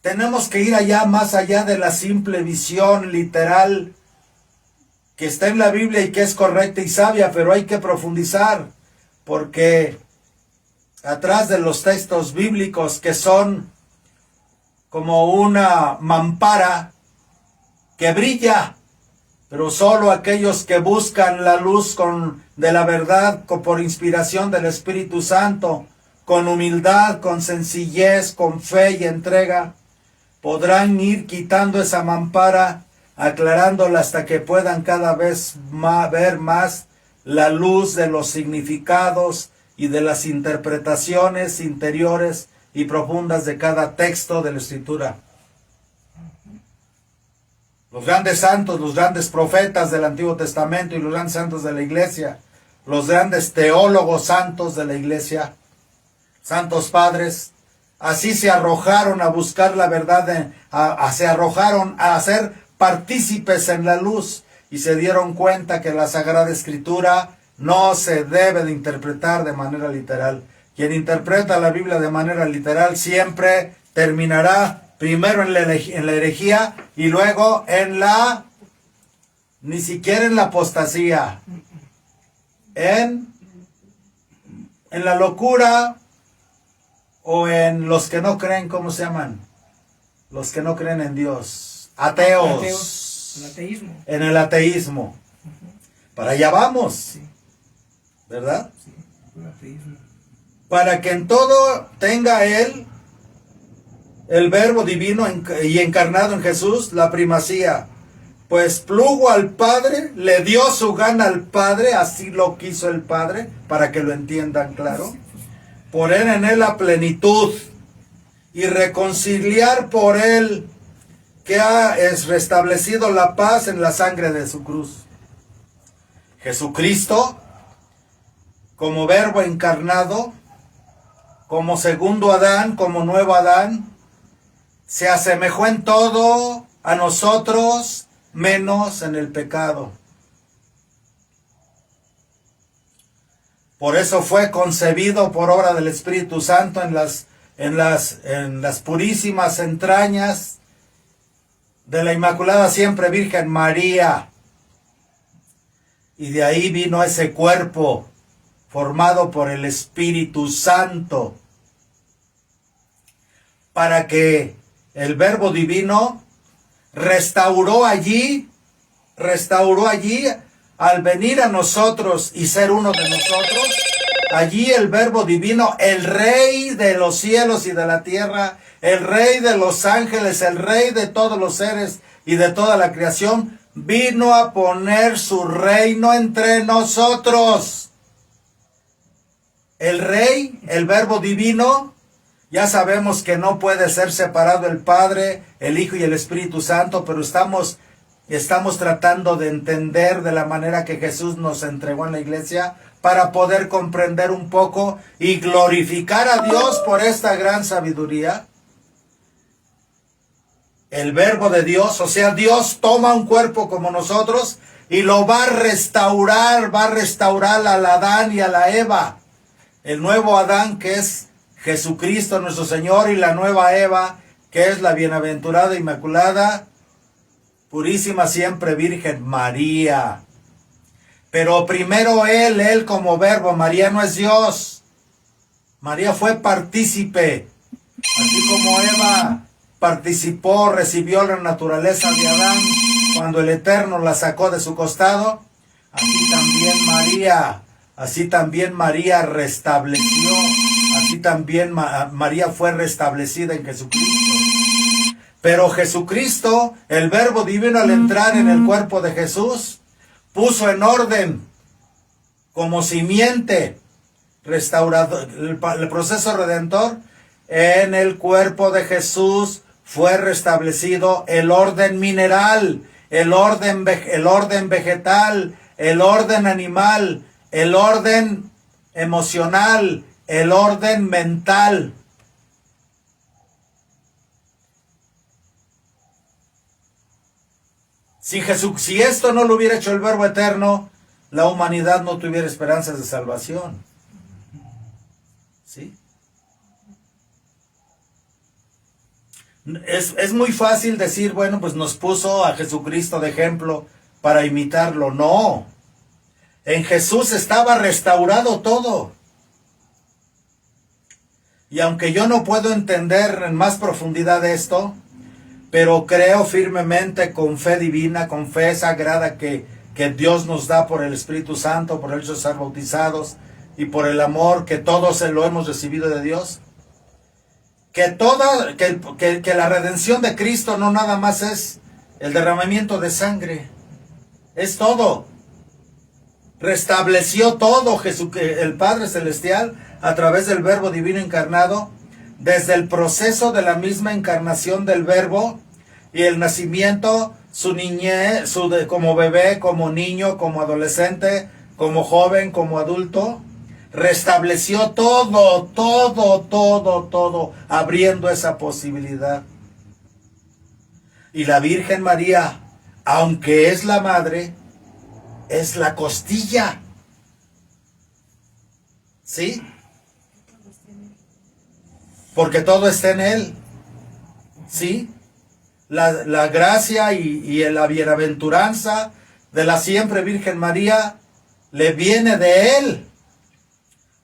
A: Tenemos que ir allá, más allá de la simple visión literal que está en la Biblia y que es correcta y sabia, pero hay que profundizar, porque atrás de los textos bíblicos, que son como una mampara que brilla, pero solo aquellos que buscan la luz de la verdad por inspiración del Espíritu Santo, con humildad, con sencillez, con fe y entrega, podrán ir quitando esa mampara, aclarándola hasta que puedan cada vez ver más la luz de los significados y de las interpretaciones interiores y profundas de cada texto de la Escritura. Los grandes santos, los grandes profetas del Antiguo Testamento y los grandes santos de la Iglesia, los grandes teólogos santos de la Iglesia, santos padres, así se arrojaron a buscar la verdad, se arrojaron a ser partícipes en la luz y se dieron cuenta que la Sagrada Escritura no se debe de interpretar de manera literal. Quien interpreta la Biblia de manera literal siempre terminará primero en la herejía y luego ni siquiera en la apostasía, en la locura, o en los que no creen, ¿cómo se llaman? Los que no creen en Dios, ateos,
B: el ateísmo.
A: En el ateísmo. Para allá vamos, ¿verdad?
B: Sí, el ateísmo.
A: Para que en todo tenga Él, el Verbo divino y encarnado en Jesús, la primacía. Pues plugo al Padre, le dio su gana al Padre, así lo quiso el Padre, para que lo entiendan claro. Poner en Él la plenitud y reconciliar por Él, que ha restablecido la paz en la sangre de su cruz. Jesucristo, como Verbo encarnado, como segundo Adán, como nuevo Adán, se asemejó en todo a nosotros, menos en el pecado. Por eso fue concebido por obra del Espíritu Santo en las purísimas entrañas de la Inmaculada Siempre Virgen María. Y de ahí vino ese cuerpo formado por el Espíritu Santo, para que el Verbo Divino restauró allí al venir a nosotros y ser uno de nosotros. Allí el Verbo Divino, el Rey de los cielos y de la tierra, el Rey de los ángeles, el Rey de todos los seres y de toda la creación, vino a poner su reino entre nosotros. El Rey, el Verbo Divino, ya sabemos que no puede ser separado el Padre, el Hijo y el Espíritu Santo, pero estamos tratando de entender de la manera que Jesús nos entregó en la iglesia para poder comprender un poco y glorificar a Dios por esta gran sabiduría. El Verbo de Dios, o sea, Dios toma un cuerpo como nosotros y lo va a restaurar al Adán y a la Eva. El nuevo Adán, que es Jesucristo nuestro Señor, y la nueva Eva, que es la bienaventurada, inmaculada, purísima siempre Virgen María. Pero primero Él como Verbo. María no es Dios. María fue partícipe. Así como Eva participó, recibió la naturaleza de Adán cuando el Eterno la sacó de su costado, así también María restableció, así también María fue restablecida en Jesucristo. Pero Jesucristo, el Verbo Divino, al entrar en el cuerpo de Jesús, puso en orden, como simiente, restaurador, el proceso redentor. En el cuerpo de Jesús fue restablecido el orden mineral, el orden vegetal, el orden animal, el orden emocional, el orden mental. Si esto no lo hubiera hecho el Verbo Eterno, la humanidad no tuviera esperanzas de salvación. ¿Sí? Es muy fácil decir, bueno, pues nos puso a Jesucristo de ejemplo para imitarlo. No. En Jesús estaba restaurado todo. Y aunque yo no puedo entender en más profundidad esto, pero creo firmemente, con fe divina, con fe sagrada que Dios nos da por el Espíritu Santo, por el hecho de ser bautizados y por el amor que todos lo hemos recibido de Dios, que la redención de Cristo no nada más es el derramamiento de sangre, es todo. Restableció todo el Padre Celestial a través del Verbo Divino encarnado, desde el proceso de la misma encarnación del Verbo y el nacimiento, su niñez, como bebé, como niño, como adolescente, como joven, como adulto. Restableció todo, abriendo esa posibilidad. Y la Virgen María, aunque es la madre, es la costilla. ¿Sí? Porque todo está en Él. ¿Sí? La gracia y la bienaventuranza de la siempre Virgen María le viene de Él.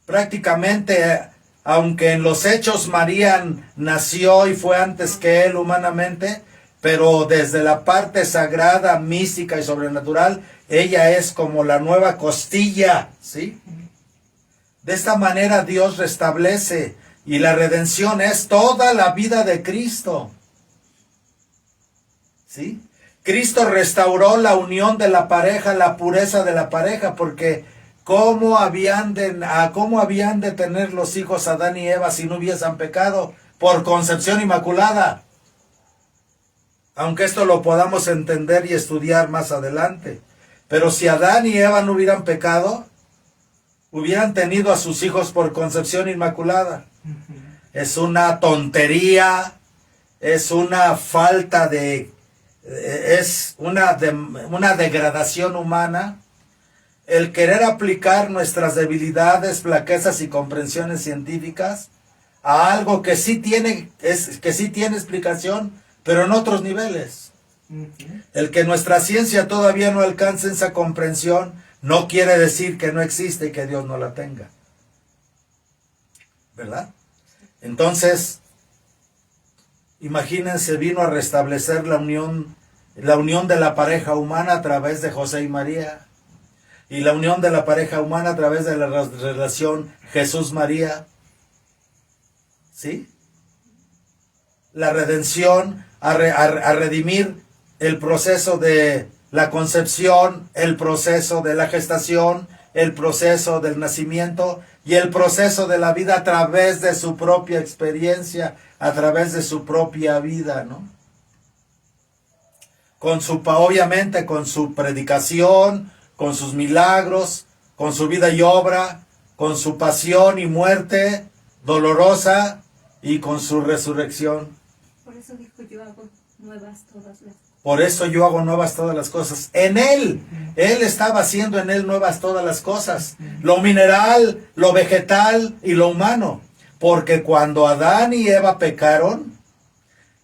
A: Prácticamente, aunque en los hechos María nació y fue antes que Él humanamente, pero desde la parte sagrada, mística y sobrenatural, ella es como la nueva costilla, ¿sí? De esta manera Dios restablece, y la redención es toda la vida de Cristo, ¿sí? Cristo restauró la unión de la pareja, la pureza de la pareja, porque ¿cómo habían de tener los hijos Adán y Eva si no hubiesen pecado? Por concepción inmaculada. Aunque esto lo podamos entender y estudiar más adelante. Pero si Adán y Eva no hubieran pecado, hubieran tenido a sus hijos por concepción inmaculada. Es una tontería, es una falta de... es una degradación humana el querer aplicar nuestras debilidades, flaquezas y comprensiones científicas a algo que sí tiene explicación, pero en otros niveles. El que nuestra ciencia todavía no alcance esa comprensión no quiere decir que no existe y que Dios no la tenga. ¿Verdad? Entonces, imagínense, vino a restablecer la unión de la pareja humana a través de José y María, y la unión de la pareja humana a través de la relación Jesús-María. ¿Sí? La redención, a redimir el proceso de la concepción, el proceso de la gestación, el proceso del nacimiento y el proceso de la vida a través de su propia experiencia, a través de su propia vida, ¿no? Obviamente con su predicación, con sus milagros, con su vida y obra, con su pasión y muerte dolorosa y con su resurrección.
C: Por eso dijo, yo hago nuevas todas las cosas.
A: Por eso yo hago nuevas todas las cosas. En Él estaba haciendo en Él nuevas todas las cosas. Lo mineral, lo vegetal y lo humano. Porque cuando Adán y Eva pecaron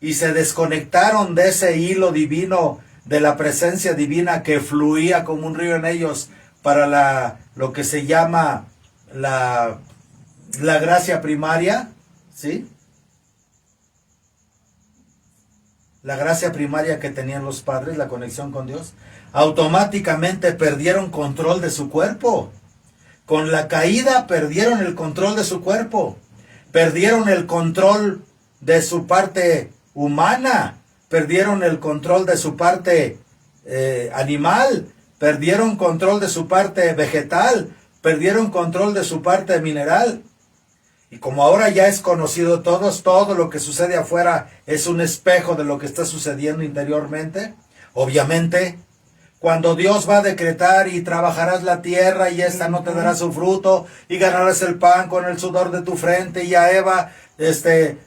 A: y se desconectaron de ese hilo divino, de la presencia divina que fluía como un río en ellos para lo que se llama la gracia primaria, ¿sí? La gracia primaria que tenían los padres, la conexión con Dios, automáticamente perdieron control de su cuerpo. Con la caída perdieron el control de su cuerpo, perdieron el control de su parte humana, perdieron el control de su parte animal, perdieron control de su parte vegetal, perdieron control de su parte mineral. Y como ahora ya es conocido de todos, todo lo que sucede afuera es un espejo de lo que está sucediendo interiormente. Obviamente, cuando Dios va a decretar y trabajarás la tierra y esta no te dará su fruto y ganarás el pan con el sudor de tu frente y a Eva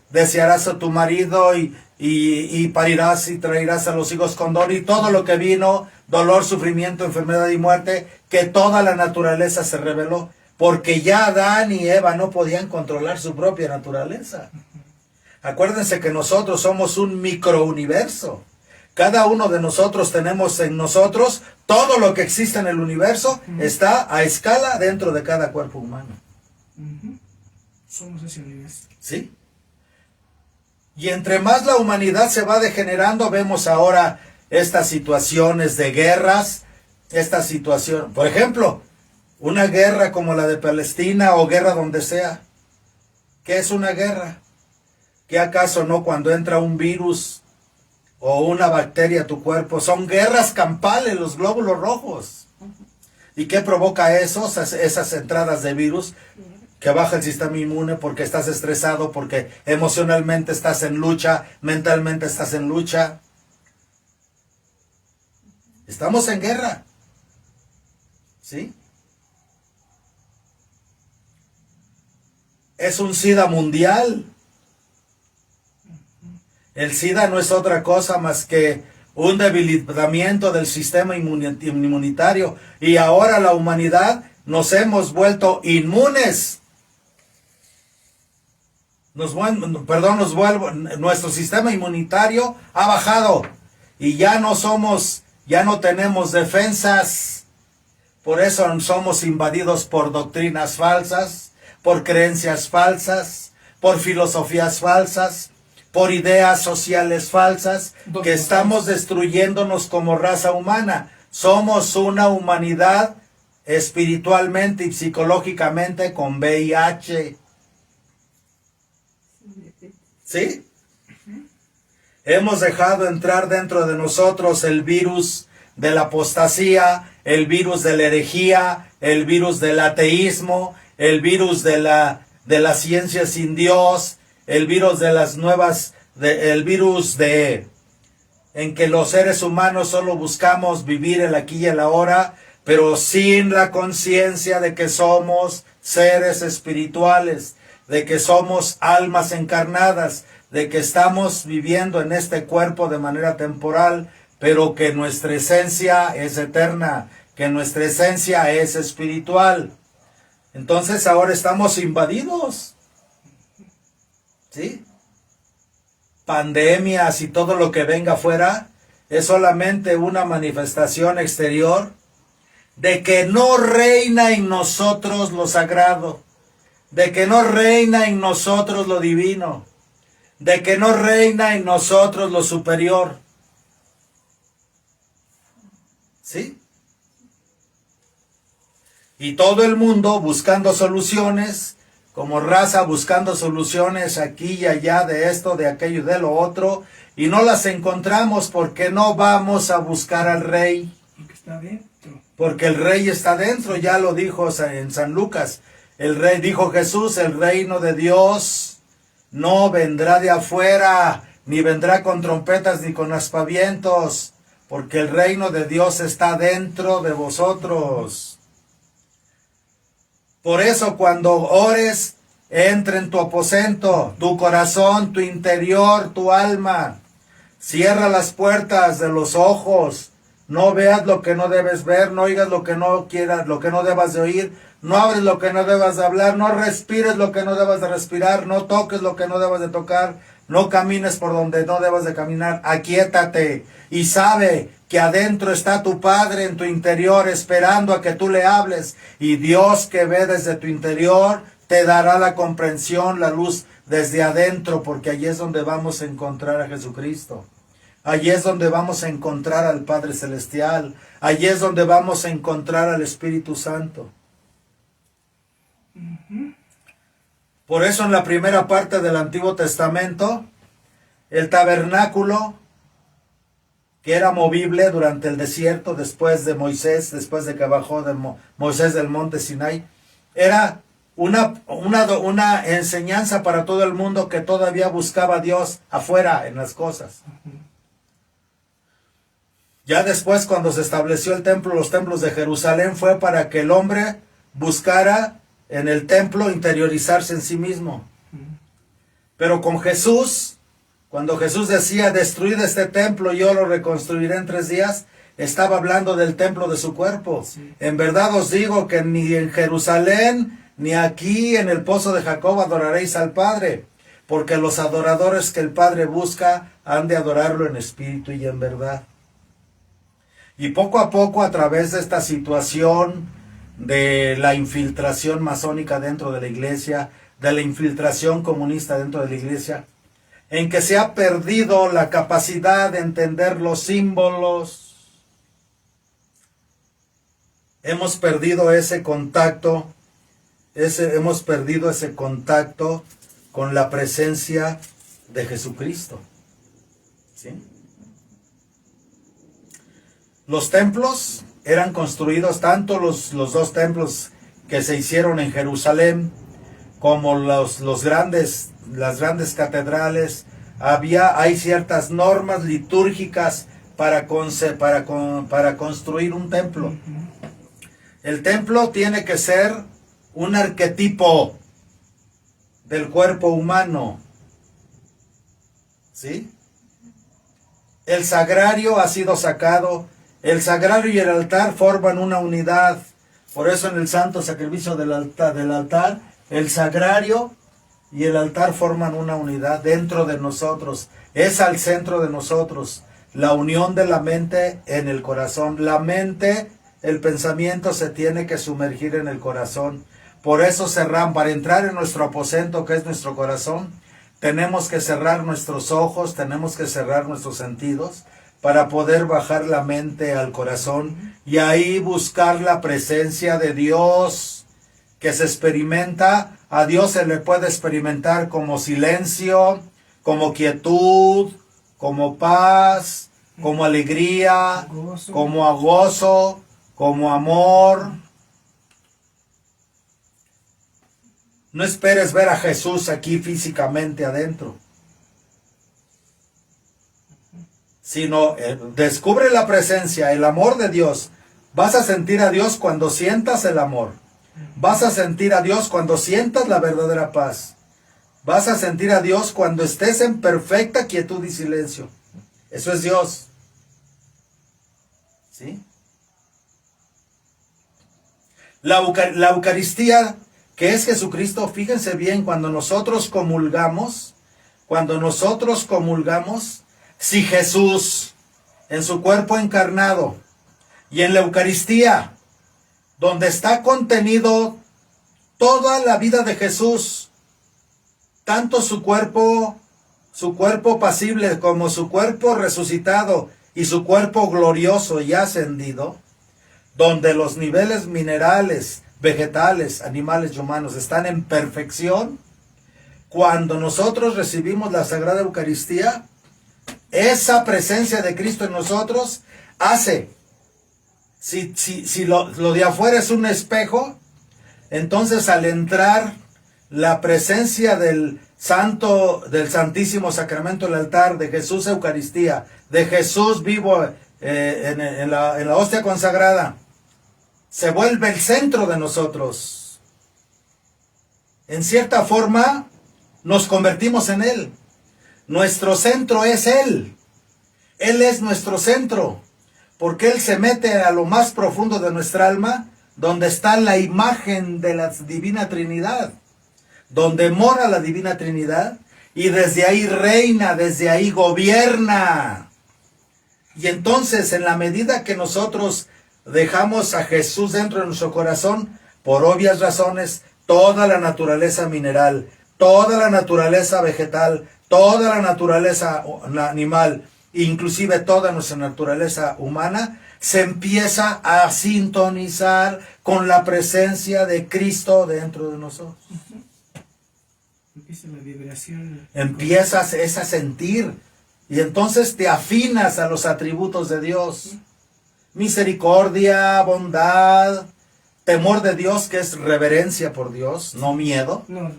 A: desearás a tu marido y parirás y traerás a los hijos con dolor y todo lo que vino, dolor, sufrimiento, enfermedad y muerte, que toda la naturaleza se reveló. Porque ya Adán y Eva no podían controlar su propia naturaleza. Acuérdense que nosotros somos un microuniverso. Cada uno de nosotros tenemos en nosotros todo lo que existe en el universo, está a escala dentro de cada cuerpo humano.
B: Somos ese universo.
A: ¿Sí? Y entre más la humanidad se va degenerando, vemos ahora estas situaciones de guerras, esta situación, por ejemplo, una guerra como la de Palestina o guerra donde sea. ¿Qué es una guerra? ¿Qué acaso no cuando entra un virus o una bacteria a tu cuerpo? Son guerras campales, los glóbulos rojos. ¿Y qué provoca eso? Esas entradas de virus, que baja el sistema inmune porque estás estresado, porque emocionalmente estás en lucha, mentalmente estás en lucha. Estamos en guerra. ¿Sí? Es un SIDA mundial. El SIDA no es otra cosa más que un debilitamiento del sistema inmunitario. Y ahora la humanidad nos hemos vuelto inmunes. Nuestro sistema inmunitario ha bajado. Y ya no tenemos defensas. Por eso somos invadidos por doctrinas falsas, por creencias falsas, por filosofías falsas, por ideas sociales falsas, que estamos destruyéndonos como raza humana. Somos una humanidad espiritualmente y psicológicamente con VIH. ¿Sí? Hemos dejado entrar dentro de nosotros el virus de la apostasía, el virus de la herejía, el virus del ateísmo, el virus de la ciencia sin Dios, el virus de las nuevas, en que los seres humanos solo buscamos vivir el aquí y el ahora, pero sin la conciencia de que somos seres espirituales, de que somos almas encarnadas, de que estamos viviendo en este cuerpo de manera temporal, pero que nuestra esencia es eterna, que nuestra esencia es espiritual. Entonces ahora estamos invadidos. ¿Sí? Pandemias y todo lo que venga afuera es solamente una manifestación exterior de que no reina en nosotros lo sagrado, de que no reina en nosotros lo divino, de que no reina en nosotros lo superior. ¿Sí? Y todo el mundo buscando soluciones, como raza buscando soluciones aquí y allá de esto, de aquello y de lo otro, y no las encontramos porque no vamos a buscar al rey.
B: Porque está dentro.
A: Porque el rey está dentro, ya lo dijo en San Lucas. El rey, dijo Jesús, el reino de Dios no vendrá de afuera, ni vendrá con trompetas ni con aspavientos, porque el reino de Dios está dentro de vosotros. Por eso cuando ores, entra en tu aposento, tu corazón, tu interior, tu alma. Cierra las puertas de los ojos. No veas lo que no debes ver, no oigas lo que no quieras, lo que no debas de oír, no hables lo que no debas de hablar, no respires lo que no debas de respirar, no toques lo que no debas de tocar, no camines por donde no debas de caminar. Aquíétate y sabe que adentro está tu Padre en tu interior esperando a que tú le hables, y Dios que ve desde tu interior te dará la comprensión, la luz desde adentro, porque allí es donde vamos a encontrar a Jesucristo. Allí es donde vamos a encontrar al Padre Celestial. Allí es donde vamos a encontrar al Espíritu Santo. Por eso en la primera parte del Antiguo Testamento, el tabernáculo, que era movible durante el desierto, después de Moisés, después de que bajó de Moisés del monte Sinai, era una enseñanza para todo el mundo que todavía buscaba a Dios afuera en las cosas. Ya después, cuando se estableció el templo, los templos de Jerusalén, fue para que el hombre buscara en el templo interiorizarse en sí mismo. Pero con Jesús, cuando Jesús decía, destruid este templo, yo lo reconstruiré en 3 días, estaba hablando del templo de su cuerpo. Sí. En verdad os digo que ni en Jerusalén, ni aquí en el pozo de Jacob adoraréis al Padre, porque los adoradores que el Padre busca han de adorarlo en espíritu y en verdad. Y poco a poco, a través de esta situación de la infiltración masónica dentro de la iglesia, de la infiltración comunista dentro de la iglesia, en que se ha perdido la capacidad de entender los símbolos, hemos perdido ese contacto, hemos perdido ese contacto con la presencia de Jesucristo. ¿Sí? Los templos eran construidos, tanto los 2 templos que se hicieron en Jerusalén, como las grandes catedrales. Hay ciertas normas litúrgicas para construir un templo. El templo tiene que ser un arquetipo del cuerpo humano. ¿Sí? El sagrario ha sido sacado. El sagrario y el altar forman una unidad. Por eso en el santo sacrificio del altar, el sagrario y el altar forman una unidad dentro de nosotros. Es al centro de nosotros. La unión de la mente en el corazón. La mente, el pensamiento se tiene que sumergir en el corazón. Por eso para entrar en nuestro aposento, que es nuestro corazón, tenemos que cerrar nuestros ojos, tenemos que cerrar nuestros sentidos, para poder bajar la mente al corazón y ahí buscar la presencia de Dios que se experimenta. A Dios se le puede experimentar como silencio, como quietud, como paz, como alegría, como gozo, como amor. No esperes ver a Jesús aquí físicamente adentro, sino descubre la presencia, el amor de Dios. Vas a sentir a Dios cuando sientas el amor. Vas a sentir a Dios cuando sientas la verdadera paz. Vas a sentir a Dios cuando estés en perfecta quietud y silencio. Eso es Dios. ¿Sí? La Eucaristía, que es Jesucristo, fíjense bien, cuando nosotros comulgamos, si Jesús en su cuerpo encarnado y en la Eucaristía donde está contenido toda la vida de Jesús, tanto su cuerpo pasible como su cuerpo resucitado y su cuerpo glorioso y ascendido, donde los niveles minerales, vegetales, animales y humanos están en perfección. Cuando nosotros recibimos la Sagrada Eucaristía, esa presencia de Cristo en nosotros hace, si lo de afuera es un espejo, entonces al entrar la presencia del Santísimo Sacramento del altar, de Jesús Eucaristía, de Jesús vivo en la hostia consagrada, se vuelve el centro de nosotros. En cierta forma, nos convertimos en Él. Nuestro centro es Él. Él es nuestro centro, porque Él se mete a lo más profundo de nuestra alma, donde está la imagen de la Divina Trinidad, donde mora la Divina Trinidad, y desde ahí reina, desde ahí gobierna. Y entonces, en la medida que nosotros dejamos a Jesús dentro de nuestro corazón, por obvias razones, toda la naturaleza mineral, toda la naturaleza vegetal, toda la naturaleza animal, inclusive toda nuestra naturaleza humana, se empieza a sintonizar con la presencia de Cristo dentro de nosotros.
B: Empieza la vibración.
A: Empiezas a sentir, y entonces te afinas a los atributos de Dios. Misericordia, bondad, temor de Dios, que es reverencia por Dios, no miedo.
B: No.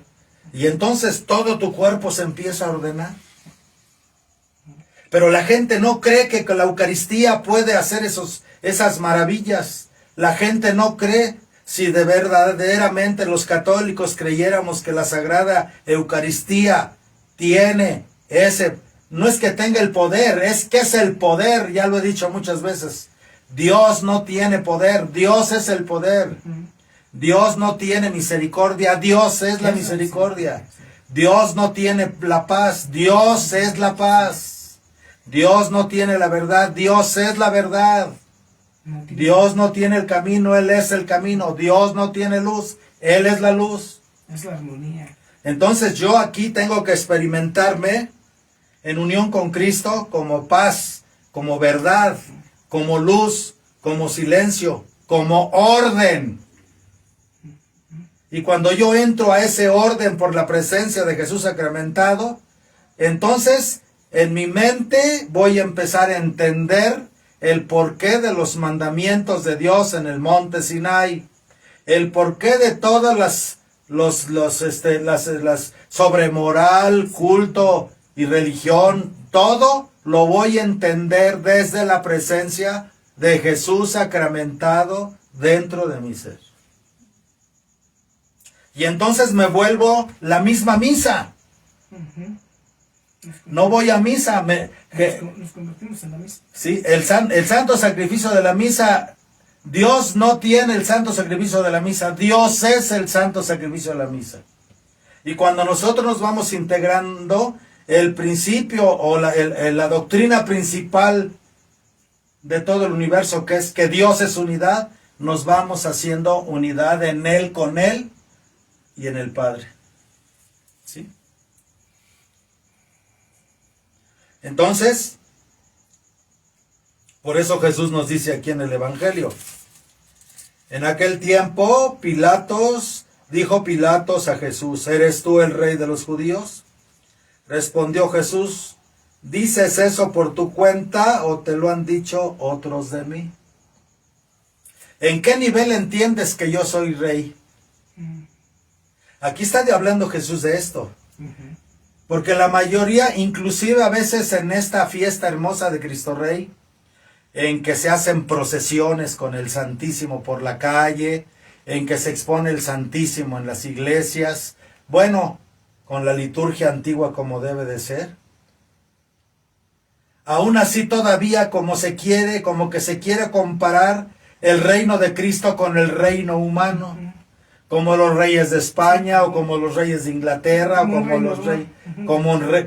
A: Y entonces todo tu cuerpo se empieza a ordenar. Pero la gente no cree que la Eucaristía puede hacer esas maravillas. La gente no cree. Si de verdaderamente los católicos creyéramos que la Sagrada Eucaristía tiene no es que tenga el poder, es que es el poder, ya lo he dicho muchas veces. Dios no tiene poder, Dios es el poder. Dios no tiene misericordia, Dios es la misericordia. Dios no tiene la paz, Dios es la paz. Dios no tiene la verdad, Dios es la verdad. Dios no tiene el camino, Él es el camino. Dios no tiene luz, Él es la luz.
B: Es la armonía.
A: Entonces yo aquí tengo que experimentarme en unión con Cristo como paz, como verdad, como luz, como silencio, como orden. Y cuando yo entro a ese orden por la presencia de Jesús sacramentado, entonces en mi mente voy a empezar a entender el porqué de los mandamientos de Dios en el monte Sinai, el porqué de todas las sobre moral, culto y religión, todo lo voy a entender desde la presencia de Jesús sacramentado dentro de mi ser. Y entonces me vuelvo la misma misa. No voy a misa.
B: Nos convertimos en la misa.
A: Sí, el santo sacrificio de la misa. Dios no tiene el santo sacrificio de la misa. Dios es el santo sacrificio de la misa. Y cuando nosotros nos vamos integrando, el principio o la doctrina principal de todo el universo, que es que Dios es unidad, nos vamos haciendo unidad en Él, con Él y en el Padre. ¿Sí? Entonces, por eso Jesús nos dice aquí en el Evangelio: en aquel tiempo dijo Pilatos a Jesús: ¿eres tú el rey de los judíos? Respondió Jesús: ¿dices eso por tu cuenta o te lo han dicho otros de mí? ¿En qué nivel entiendes que yo soy rey? Aquí está hablando Jesús de esto. Porque la mayoría, inclusive a veces en esta fiesta hermosa de Cristo Rey, en que se hacen procesiones con el Santísimo por la calle, en que se expone el Santísimo en las iglesias, bueno, con la liturgia antigua como debe de ser. Aún así todavía como que se quiere comparar el reino de Cristo con el reino humano, como los reyes de España o como los reyes de Inglaterra o como los reyes,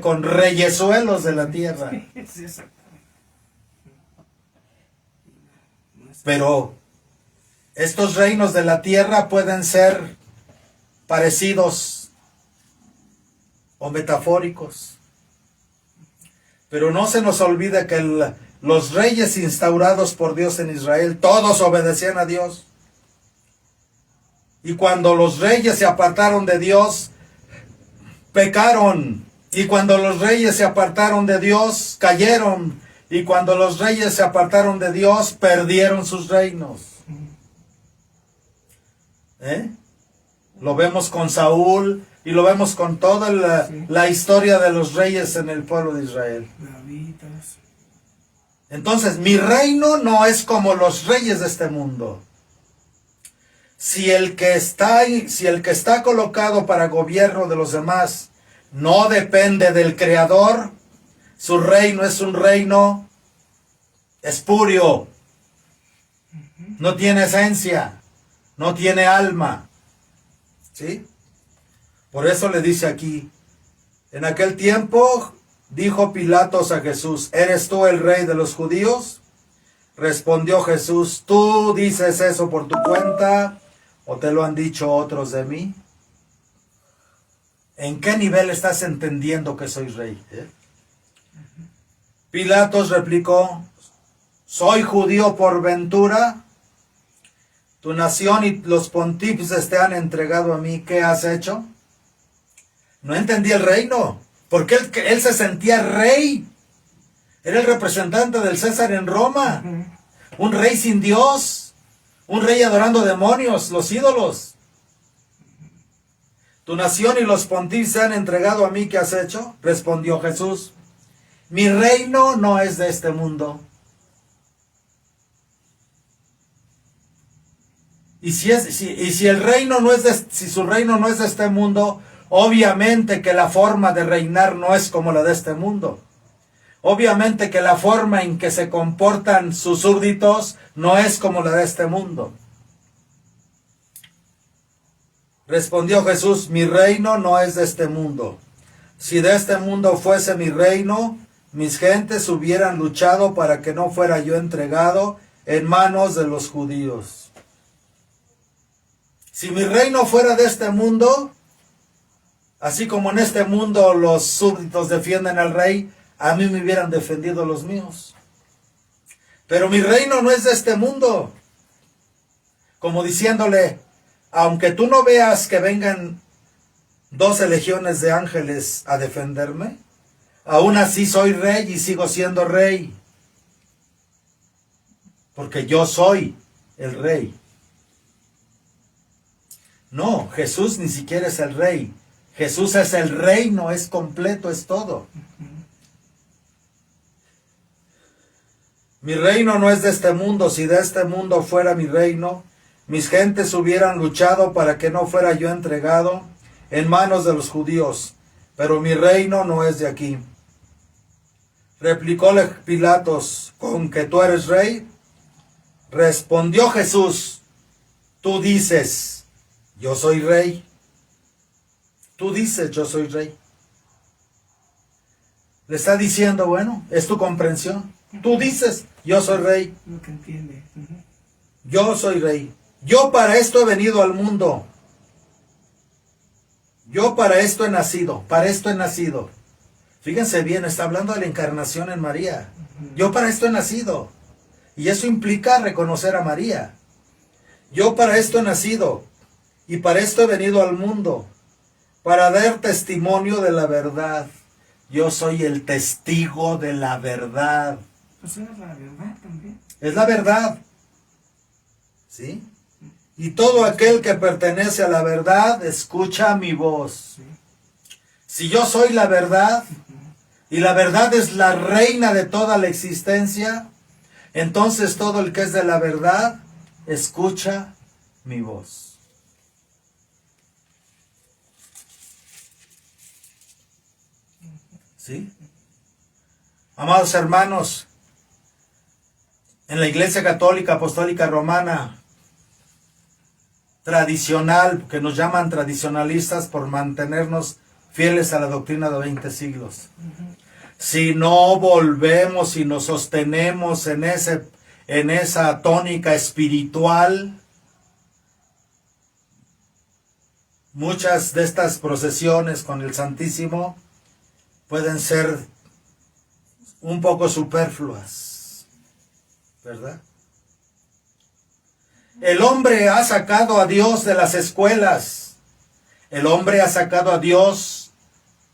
A: con reyesuelos de la tierra. Pero Estos reinos de la tierra pueden ser parecidos o metafóricos. Pero no se nos olvide que los reyes instaurados por Dios en Israel, todos obedecían a Dios. Y cuando los reyes se apartaron de Dios, pecaron. Y cuando los reyes se apartaron de Dios, cayeron. Y cuando los reyes se apartaron de Dios, perdieron sus reinos. Lo vemos con Saúl y lo vemos con toda la historia de los reyes en el pueblo de Israel. Entonces, mi reino no es como los reyes de este mundo. Si el que está colocado para gobierno de los demás no depende del Creador, su reino es un reino espurio. No tiene esencia, no tiene alma. ¿Sí? Por eso le dice aquí, en aquel tiempo dijo Pilatos a Jesús, ¿eres tú el rey de los judíos? Respondió Jesús, ¿tú dices eso por tu cuenta o te lo han dicho otros de mí? ¿En qué nivel estás entendiendo que soy rey? Pilatos replicó, ¿soy judío por ventura? Tu nación y los pontífices te han entregado a mí. ¿Qué has hecho? No entendí el reino. Porque él se sentía rey. Era el representante del César en Roma. Un rey sin Dios. Un rey adorando demonios, los ídolos. Tu nación y los pontífices te han entregado a mí. ¿Qué has hecho? Respondió Jesús. Mi reino no es de este mundo. Y si el reino no es si su reino no es de este mundo, obviamente que la forma de reinar no es como la de este mundo. Obviamente que la forma en que se comportan sus súbditos no es como la de este mundo. Respondió Jesús, mi reino no es de este mundo. Si de este mundo fuese mi reino, mis gentes hubieran luchado para que no fuera yo entregado en manos de los judíos. Si mi reino fuera de este mundo, así como en este mundo los súbditos defienden al rey, a mí me hubieran defendido los míos. Pero mi reino no es de este mundo. Como diciéndole, aunque tú no veas que vengan 12 legiones de ángeles a defenderme, aún así soy rey y sigo siendo rey. Porque yo soy el rey. No, Jesús ni siquiera es el rey. Jesús es el reino, es completo, es todo. Mi reino no es de este mundo. Si de este mundo fuera mi reino, mis gentes hubieran luchado para que no fuera yo entregado en manos de los judíos. Pero mi reino no es de aquí. Replicóle Pilatos, ¿con que tú eres rey? Respondió Jesús, tú dices, yo soy rey. Tú dices, yo soy rey. Le está diciendo, bueno, es tu comprensión. Tú dices, yo soy rey.
B: Lo que entiende.
A: Yo soy rey. Yo para esto he venido al mundo. Yo para esto he nacido. Para esto he nacido. Fíjense bien, está hablando de la encarnación en María. Yo para esto he nacido. Y eso implica reconocer a María. Yo para esto he nacido. Y para esto he venido al mundo, para dar testimonio de la verdad. Yo soy el testigo de la verdad.
B: Pues es la verdad también.
A: Es la verdad. ¿Sí? Y todo aquel que pertenece a la verdad, escucha mi voz. Si yo soy la verdad, y la verdad es la reina de toda la existencia, entonces todo el que es de la verdad, escucha mi voz. ¿Sí? Amados hermanos, en la Iglesia Católica Apostólica Romana, tradicional, que nos llaman tradicionalistas por mantenernos fieles a la doctrina de 20 siglos. Si no volvemos y nos sostenemos en esa tónica espiritual, muchas de estas procesiones con el Santísimo pueden ser un poco superfluas, ¿verdad? El hombre ha sacado a Dios de las escuelas. El hombre ha sacado a Dios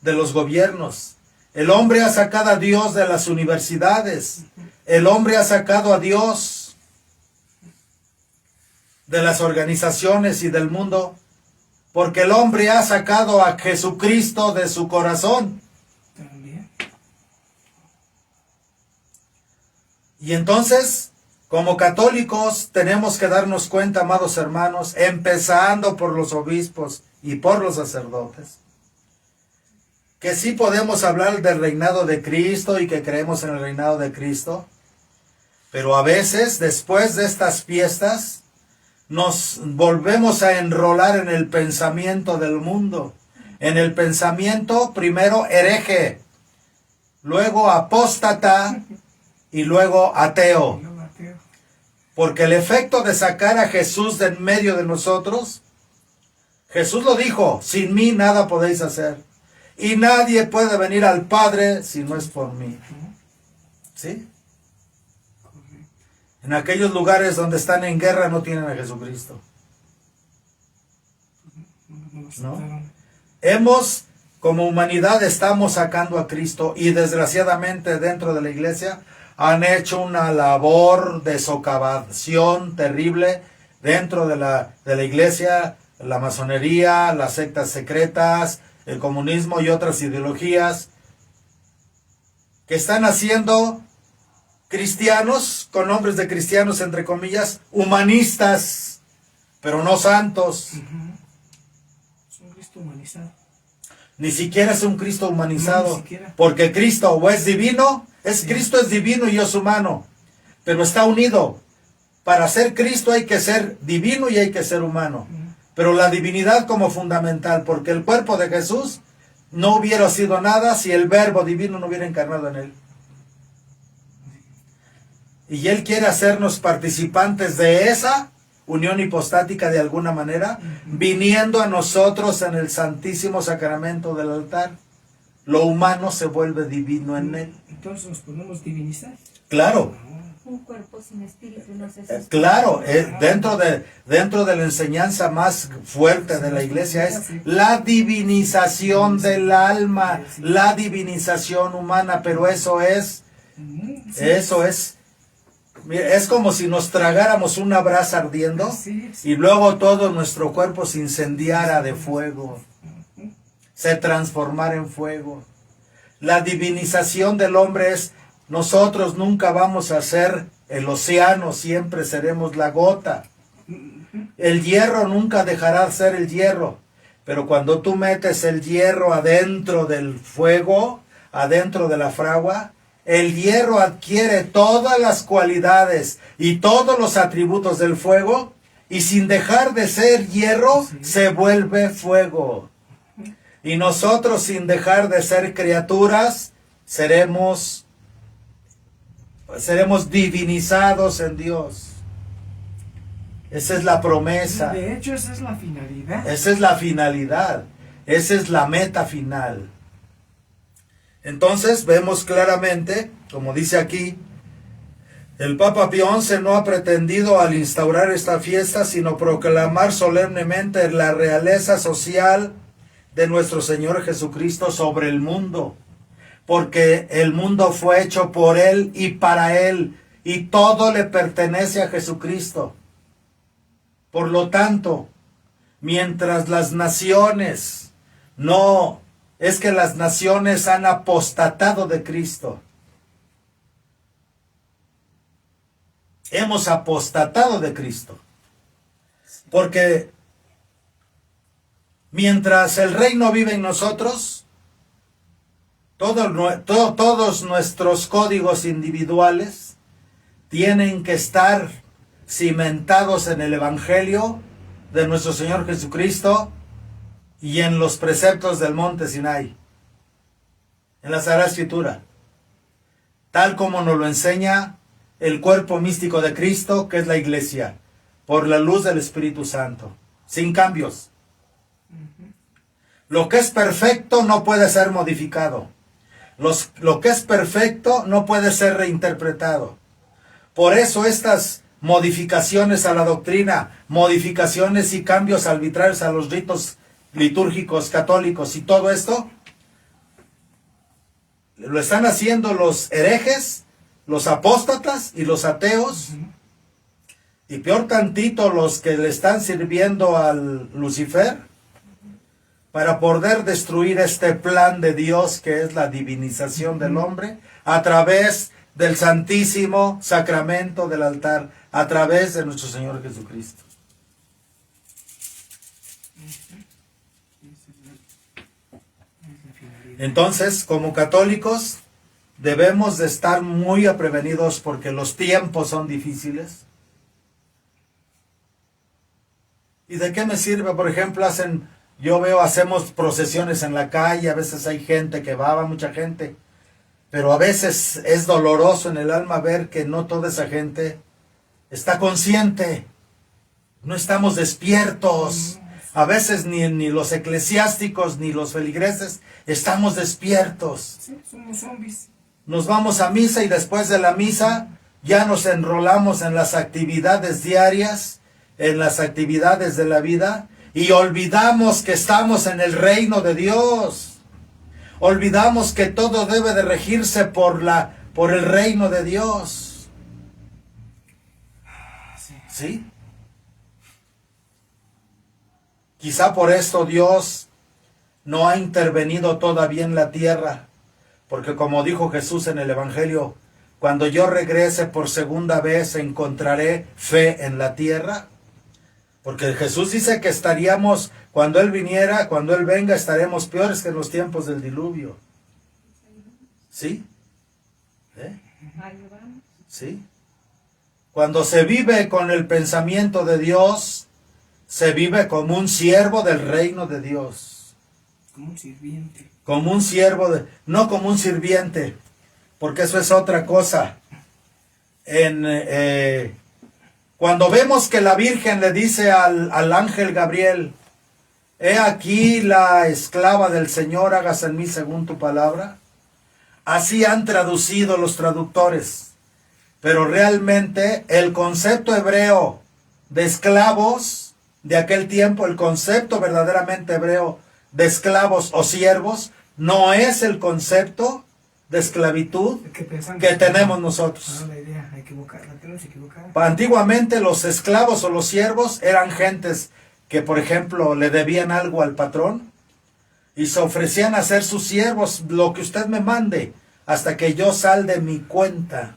A: de los gobiernos. El hombre ha sacado a Dios de las universidades. El hombre ha sacado a Dios de las organizaciones y del mundo, porque el hombre ha sacado a Jesucristo de su corazón.
B: También.
A: Y entonces, como católicos, tenemos que darnos cuenta, amados hermanos, empezando por los obispos y por los sacerdotes, que sí podemos hablar del reinado de Cristo y que creemos en el reinado de Cristo, pero a veces, después de estas fiestas, nos volvemos a enrolar en el pensamiento del mundo, en el pensamiento primero hereje, luego apóstata y luego ateo.
B: Yo ateo.
A: Porque el efecto de sacar a Jesús de en medio de nosotros, Jesús lo dijo, sin mí nada podéis hacer. Y nadie puede venir al Padre si no es por mí. ¿Sí? En aquellos lugares donde están en guerra no tienen a Jesucristo. ¿No? Hemos, como humanidad, estamos sacando a Cristo y desgraciadamente dentro de la iglesia han hecho una labor de socavación terrible dentro de la iglesia, la masonería, las sectas secretas, el comunismo y otras ideologías que están haciendo cristianos, con nombres de cristianos entre comillas, humanistas, pero no santos.
B: Es un Cristo humanizado.
A: Ni siquiera es un Cristo humanizado,
B: No, ni siquiera.
A: porque Cristo o es divino, Cristo es divino y es humano, pero está unido. Para ser Cristo hay que ser divino y hay que ser humano, pero la divinidad como fundamental, porque el cuerpo de Jesús no hubiera sido nada si el verbo divino no hubiera encarnado en él. Y Él quiere hacernos participantes de esa unión hipostática de alguna manera, viniendo a nosotros en el santísimo sacramento del altar. Lo humano se vuelve divino en Él.
B: Entonces nos podemos divinizar.
A: Claro,
C: Un cuerpo sin espíritu no se sostiene.
A: claro, dentro de la enseñanza más fuerte de la iglesia es la divinización del alma, la divinización humana, pero eso es, mira, es como si nos tragáramos una brasa ardiendo y luego todo nuestro cuerpo se incendiara de fuego, se transformara en fuego. La divinización del hombre es, nosotros nunca vamos a ser el océano, siempre seremos la gota. El hierro nunca dejará de ser el hierro, pero cuando tú metes el hierro adentro del fuego, adentro de la fragua, el hierro adquiere todas las cualidades y todos los atributos del fuego, y sin dejar de ser hierro, se vuelve fuego. Y nosotros, sin dejar de ser criaturas, seremos divinizados en Dios. Esa es la promesa.
B: De hecho, esa es la finalidad.
A: Esa es la finalidad. Esa es la meta final. Entonces vemos claramente, como dice aquí, el Papa Pío XI no ha pretendido al instaurar esta fiesta, sino proclamar solemnemente la realeza social de nuestro Señor Jesucristo sobre el mundo, porque el mundo fue hecho por Él y para Él, y todo le pertenece a Jesucristo. Por lo tanto, mientras las naciones es que las naciones han apostatado de Cristo. Hemos apostatado de Cristo. Porque mientras el reino vive en nosotros, todos nuestros códigos individuales tienen que estar cimentados en el Evangelio de nuestro Señor Jesucristo y en los preceptos del monte Sinai, en la Sagrada Escritura, tal como nos lo enseña el cuerpo místico de Cristo, que es la iglesia, por la luz del Espíritu Santo, sin cambios. Lo que es perfecto no puede ser modificado. Lo que es perfecto no puede ser reinterpretado. Por eso estas modificaciones a la doctrina, modificaciones y cambios arbitrarios a los ritos litúrgicos católicos y todo esto, lo están haciendo los herejes, los apóstatas y los ateos, y peor tantito los que le están sirviendo al Lucifer, para poder destruir este plan de Dios que es la divinización del hombre a través del santísimo sacramento del altar, a través de nuestro Señor Jesucristo. Entonces, como católicos, debemos de estar muy prevenidos porque los tiempos son difíciles. ¿Y de qué me sirve? Por ejemplo, hacemos procesiones en la calle, a veces hay gente que va mucha gente, pero a veces es doloroso en el alma ver que no toda esa gente está consciente, no estamos despiertos. A veces ni los eclesiásticos ni los feligreses estamos despiertos.
B: Sí, somos zombies.
A: Nos vamos a misa y después de la misa ya nos enrolamos en las actividades diarias, en las actividades de la vida, y olvidamos que estamos en el reino de Dios. Olvidamos que todo debe de regirse por el reino de Dios. ¿Sí? Quizá por esto Dios no ha intervenido todavía en la tierra, porque como dijo Jesús en el Evangelio, cuando yo regrese por segunda vez encontraré fe en la tierra. Porque Jesús dice que estaríamos, cuando Él viniera, cuando Él venga, estaremos peores que en los tiempos del diluvio. ¿Sí? ¿Sí? Cuando se vive con el pensamiento de Dios, se vive como un siervo del reino de Dios.
B: Como un sirviente.
A: Como un siervo, no como un sirviente, porque eso es otra cosa. Cuando vemos que la Virgen le dice al ángel Gabriel, he aquí la esclava del Señor, hágase en mí según tu palabra. Así han traducido los traductores. Pero realmente el concepto hebreo de esclavos de aquel tiempo, el concepto verdaderamente hebreo de esclavos o siervos, no es el concepto de esclavitud que tenemos nosotros.
B: La idea equivocada, tenemos equivocada.
A: Antiguamente los esclavos o los siervos eran gentes que, por ejemplo, le debían algo al patrón y se ofrecían a ser sus siervos, lo que usted me mande, hasta que yo salde mi cuenta.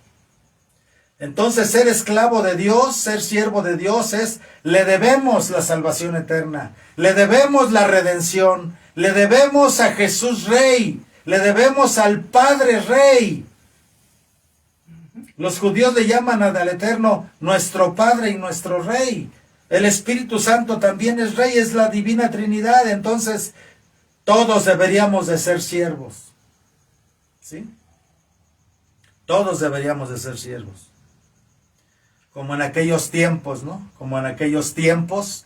A: Entonces, ser esclavo de Dios, ser siervo de Dios le debemos la salvación eterna, le debemos la redención, le debemos a Jesús Rey, le debemos al Padre Rey. Los judíos le llaman al Eterno nuestro Padre y nuestro Rey. El Espíritu Santo también es Rey, es la Divina Trinidad. Entonces, todos deberíamos de ser siervos. ¿Sí? Todos deberíamos de ser siervos. Como en aquellos tiempos, ¿no? Como en aquellos tiempos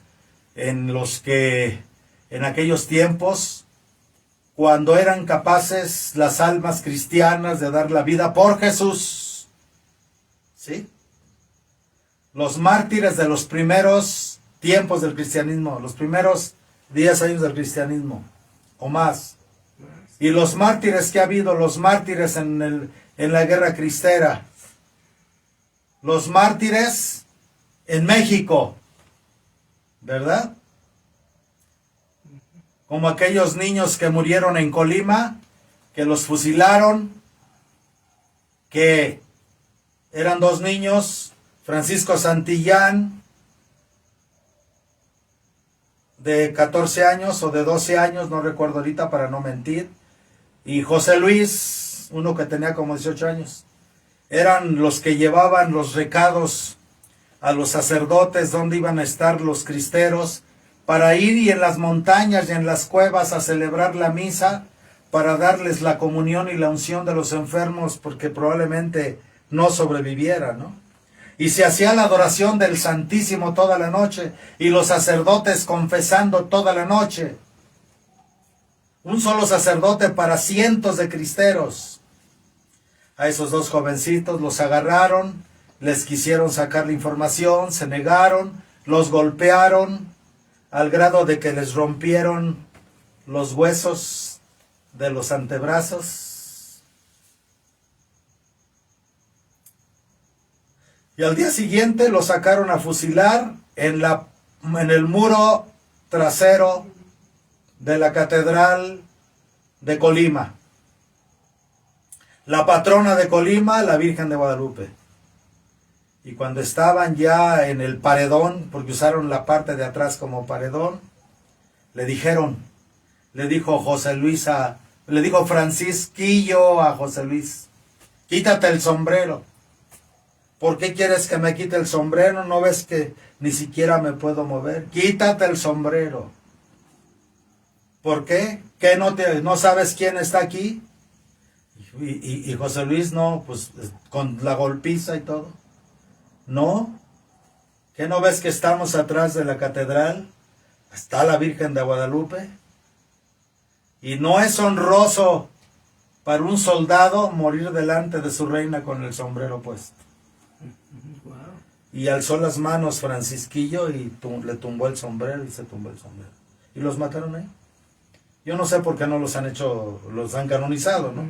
A: cuando eran capaces las almas cristianas de dar la vida por Jesús. ¿Sí? Los mártires de los primeros tiempos del cristianismo, los primeros 10 años del cristianismo, o más. Y los mártires que ha habido, los mártires en la guerra cristera, los mártires en México, ¿verdad? Como aquellos niños que murieron en Colima, que los fusilaron, que eran 2 niños, Francisco Santillán, de 14 años o de 12 años, no recuerdo ahorita para no mentir, y José Luis, uno que tenía como 18 años. Eran los que llevaban los recados a los sacerdotes donde iban a estar los cristeros para ir y en las montañas y en las cuevas a celebrar la misa para darles la comunión y la unción de los enfermos porque probablemente no sobreviviera, ¿no? Y se hacía la adoración del Santísimo toda la noche y los sacerdotes confesando toda la noche. Un solo sacerdote para cientos de cristeros. A esos dos jovencitos los agarraron, les quisieron sacar la información, se negaron, los golpearon al grado de que les rompieron los huesos de los antebrazos. Y al día siguiente los sacaron a fusilar en el muro trasero de la Catedral de Colima. La patrona de Colima, la Virgen de Guadalupe. Y cuando estaban ya en el paredón, porque usaron la parte de atrás como paredón, le dijo Francisquillo a José Luis, quítate el sombrero. ¿Por qué quieres que me quite el sombrero? ¿No ves que ni siquiera me puedo mover? Quítate el sombrero. ¿Por qué? ¿Qué no sabes quién está aquí? Y José Luis no, pues con la golpiza y todo. No, ¿qué no ves que estamos atrás de la catedral? Está la Virgen de Guadalupe. Y no es honroso para un soldado morir delante de su reina con el sombrero puesto. Y alzó las manos Francisquillo y le tumbó el sombrero y se tumbó el sombrero. Y los mataron ahí. Yo no sé por qué no los han canonizado, ¿no?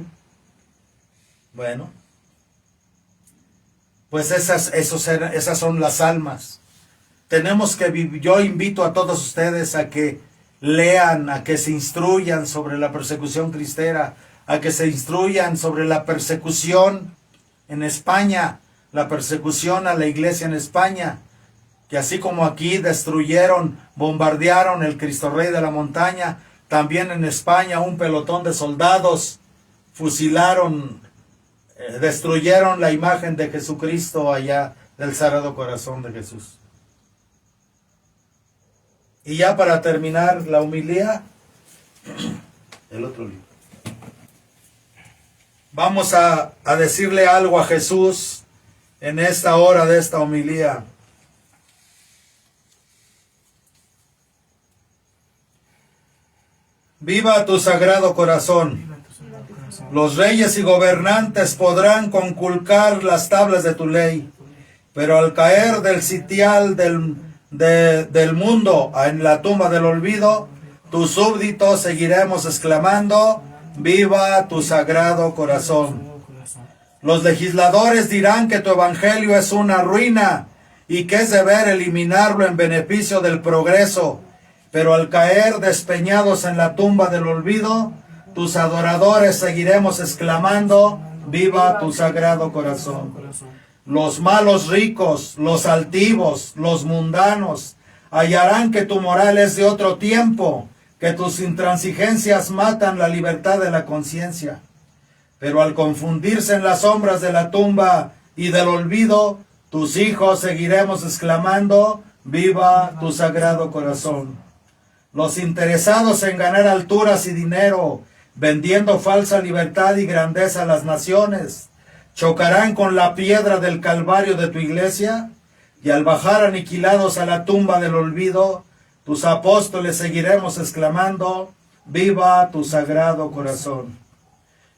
A: Bueno. Pues esas son las almas. Yo invito a todos ustedes a que lean, a que se instruyan sobre la persecución cristera, a que se instruyan sobre la persecución en España, la persecución a la iglesia en España, que así como aquí bombardearon el Cristo Rey de la montaña, también en España un pelotón de soldados fusilaron, destruyeron la imagen de Jesucristo allá del Sagrado Corazón de Jesús. Y ya para terminar la homilía, el otro libro. Vamos a decirle algo a Jesús en esta hora de esta homilía. Viva tu Sagrado Corazón. Los reyes y gobernantes podrán conculcar las tablas de tu ley, pero al caer del sitial del mundo en la tumba del olvido, tus súbditos seguiremos exclamando, viva tu Sagrado Corazón. Los legisladores dirán que tu evangelio es una ruina y que es deber eliminarlo en beneficio del progreso, pero al caer despeñados en la tumba del olvido, tus adoradores seguiremos exclamando, viva tu Sagrado Corazón. Los malos ricos, los altivos, los mundanos, hallarán que tu moral es de otro tiempo, que tus intransigencias matan la libertad de la conciencia. Pero al confundirse en las sombras de la tumba y del olvido, tus hijos seguiremos exclamando, viva tu Sagrado Corazón. Los interesados en ganar alturas y dinero, vendiendo falsa libertad y grandeza a las naciones, chocarán con la piedra del Calvario de tu iglesia, y al bajar aniquilados a la tumba del olvido, tus apóstoles seguiremos exclamando, viva tu Sagrado Corazón.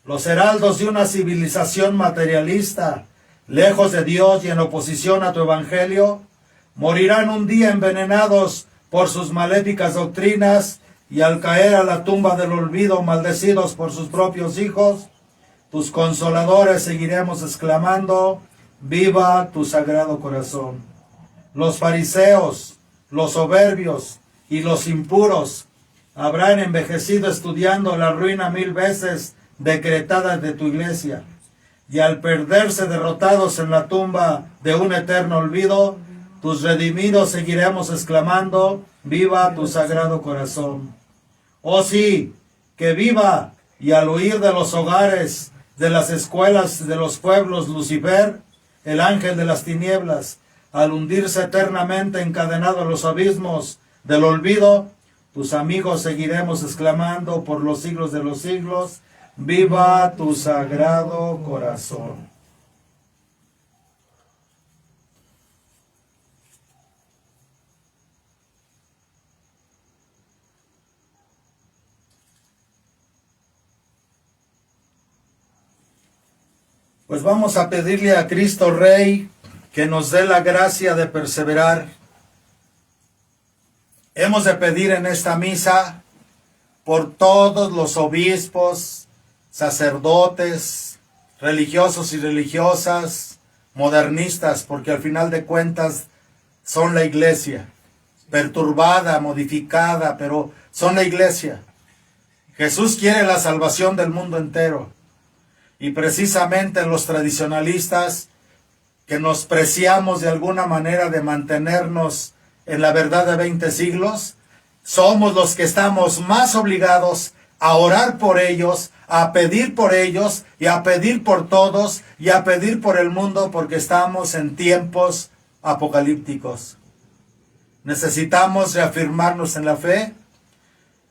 A: Los heraldos de una civilización materialista, lejos de Dios y en oposición a tu evangelio, morirán un día envenenados por sus maléficas doctrinas, y al caer a la tumba del olvido maldecidos por sus propios hijos, tus consoladores seguiremos exclamando, viva tu Sagrado Corazón. Los fariseos, los soberbios y los impuros habrán envejecido estudiando la ruina 1000 veces decretada de tu iglesia, y al perderse derrotados en la tumba de un eterno olvido, tus redimidos seguiremos exclamando, viva tu Sagrado Corazón. Oh sí, que viva, y al huir de los hogares, de las escuelas de los pueblos, Lucifer, el ángel de las tinieblas, al hundirse eternamente encadenado en los abismos del olvido, tus amigos seguiremos exclamando por los siglos de los siglos, viva tu Sagrado Corazón. Pues vamos a pedirle a Cristo Rey que nos dé la gracia de perseverar. Hemos de pedir en esta misa por todos los obispos, sacerdotes, religiosos y religiosas, modernistas, porque al final de cuentas son la iglesia, perturbada, modificada, pero son la iglesia. Jesús quiere la salvación del mundo entero. Y precisamente los tradicionalistas, que nos preciamos de alguna manera de mantenernos en la verdad de 20 siglos, somos los que estamos más obligados a orar por ellos, a pedir por ellos y a pedir por todos y a pedir por el mundo, porque estamos en tiempos apocalípticos. Necesitamos reafirmarnos en la fe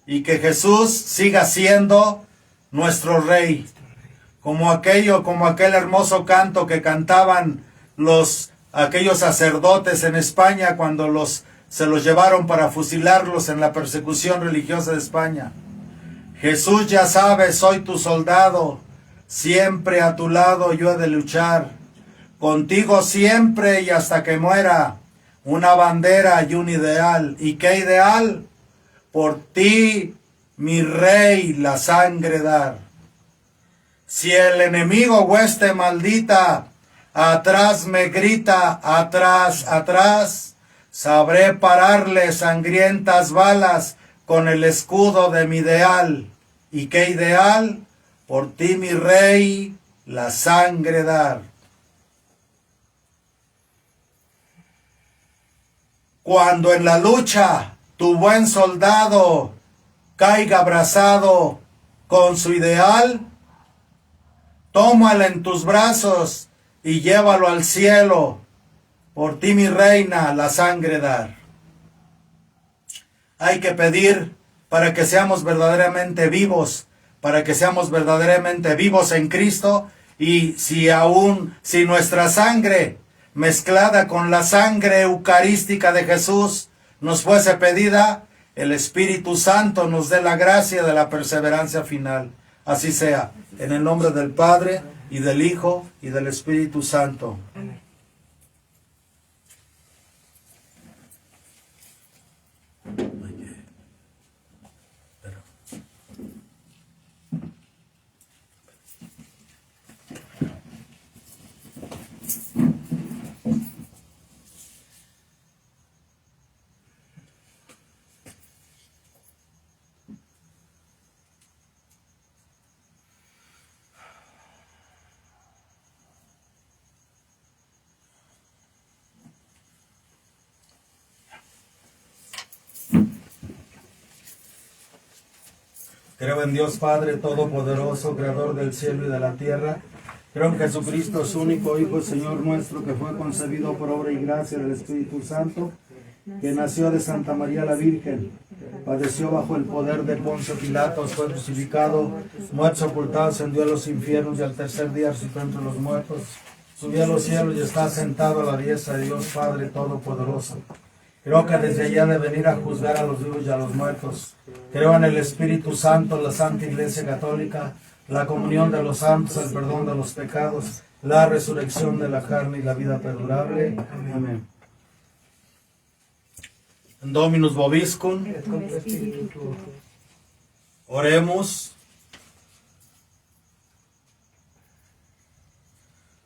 A: y que Jesús siga siendo nuestro Rey. Como aquel hermoso canto que cantaban aquellos sacerdotes en España cuando se los llevaron para fusilarlos en la persecución religiosa de España. Jesús, ya sabes, soy tu soldado, siempre a tu lado yo he de luchar, contigo siempre y hasta que muera, una bandera y un ideal. ¿Y qué ideal? Por ti, mi Rey, la sangre dar. Si el enemigo hueste maldita, atrás me grita, atrás, atrás, sabré pararle sangrientas balas con el escudo de mi ideal. ¿Y qué ideal? Por ti, mi Rey, la sangre dar. Cuando en la lucha tu buen soldado caiga abrazado con su ideal, tómalo en tus brazos y llévalo al cielo. Por ti, mi reina, la sangre dar. Hay que pedir para que seamos verdaderamente vivos, para que seamos verdaderamente vivos en Cristo. Y si nuestra sangre mezclada con la sangre eucarística de Jesús nos fuese pedida, el Espíritu Santo nos dé la gracia de la perseverancia final. Así sea, en el nombre del Padre, y del Hijo, y del Espíritu Santo.
C: Amén.
A: Creo en Dios Padre Todopoderoso, Creador del cielo y de la tierra. Creo en Jesucristo, su único Hijo, Señor nuestro, que fue concebido por obra y gracia del Espíritu Santo, que nació de Santa María la Virgen, padeció bajo el poder de Poncio Pilatos, fue crucificado, muerto, sepultado, ascendió a los infiernos y al tercer día resucitó entre los muertos, subió a los cielos y está sentado a la diestra de Dios Padre Todopoderoso. Creo que desde allá de venir a juzgar a los vivos y a los muertos. Creo en el Espíritu Santo, la Santa Iglesia Católica, la comunión de los santos, el perdón de los pecados, la resurrección de la carne y la vida perdurable. Amén. Dominus vobiscum.
B: Et cum spiritu tuo.
A: Oremos.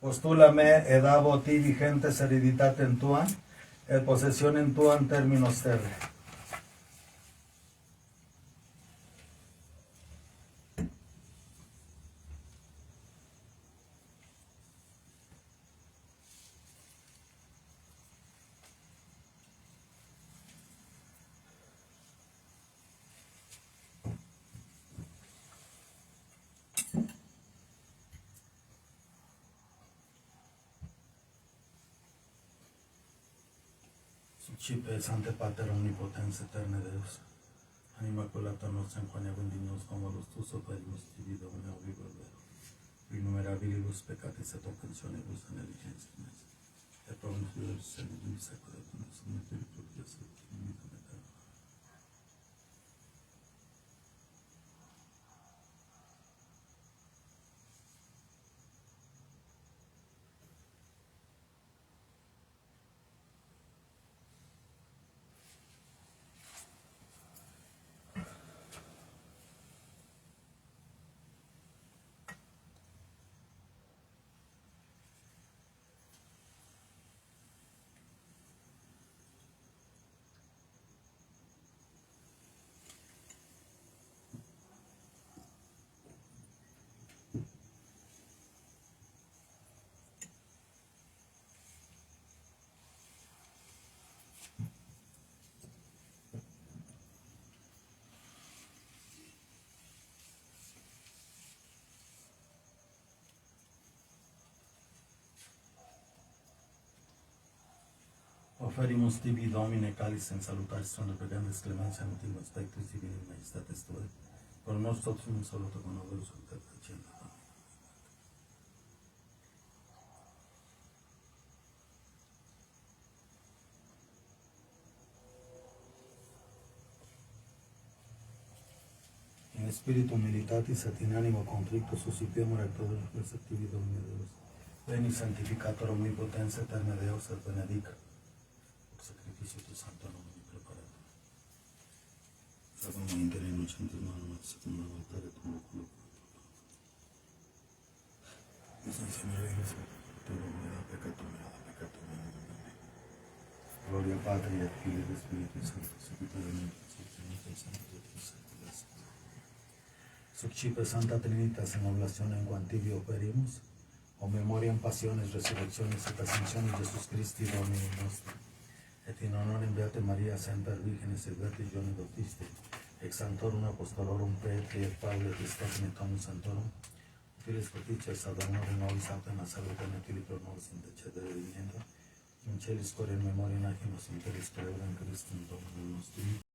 A: Postúlame ed abo ti vigentes hereditatem tuam, et possessionem tuam terminos terrae. Cipe Sante Pater Omnipotens Eterne Deus, anima colata nostra in quania vendinos comodos tu sopaibus divida uneo vivo vero, innumerabilibus peccatis et offensionibus in eligensis, et promus Deus senidum secula tunus spiritu Deus et in vitam aeterna. Oferimus tibi Domine calis en salutaris sonde pregandes clemencia motivo spectus divini majestatis tuae. Por nos totum saluto con oberus et facenda. In spiritu militatis et in animo contricto suscipiamur et todos receptivi Domine Deus. Veni sanctificator omnipotens eterne Deus et benedica. Por sacrificio tu santo nombre preparato. Sacrum interi innocentis manum et secundum altare tu loculo. Licencia mea, tu nomina peccatum mea. Gloria Patri et Filii et Spiritus Sanctus, sicut et in Succipe Santa Trinitas en oblación en quantivi operimus, o memoriam passiones, resurrecciones et ascensiones Jesus Christi Domini nostri, et in honorem Beate Maria Semper Virginis et Beatis Ioanni Baptisti, ex Sanctorum Apostolorum Petri et Pauli et Stephanitorum Sanctorum, Filis propitias ad honorem nobis autem a salutem et Filii pro nobis intercedere viniendo, in celis core in memoriam agimus interis cerebrem Christum Dominum nostrum.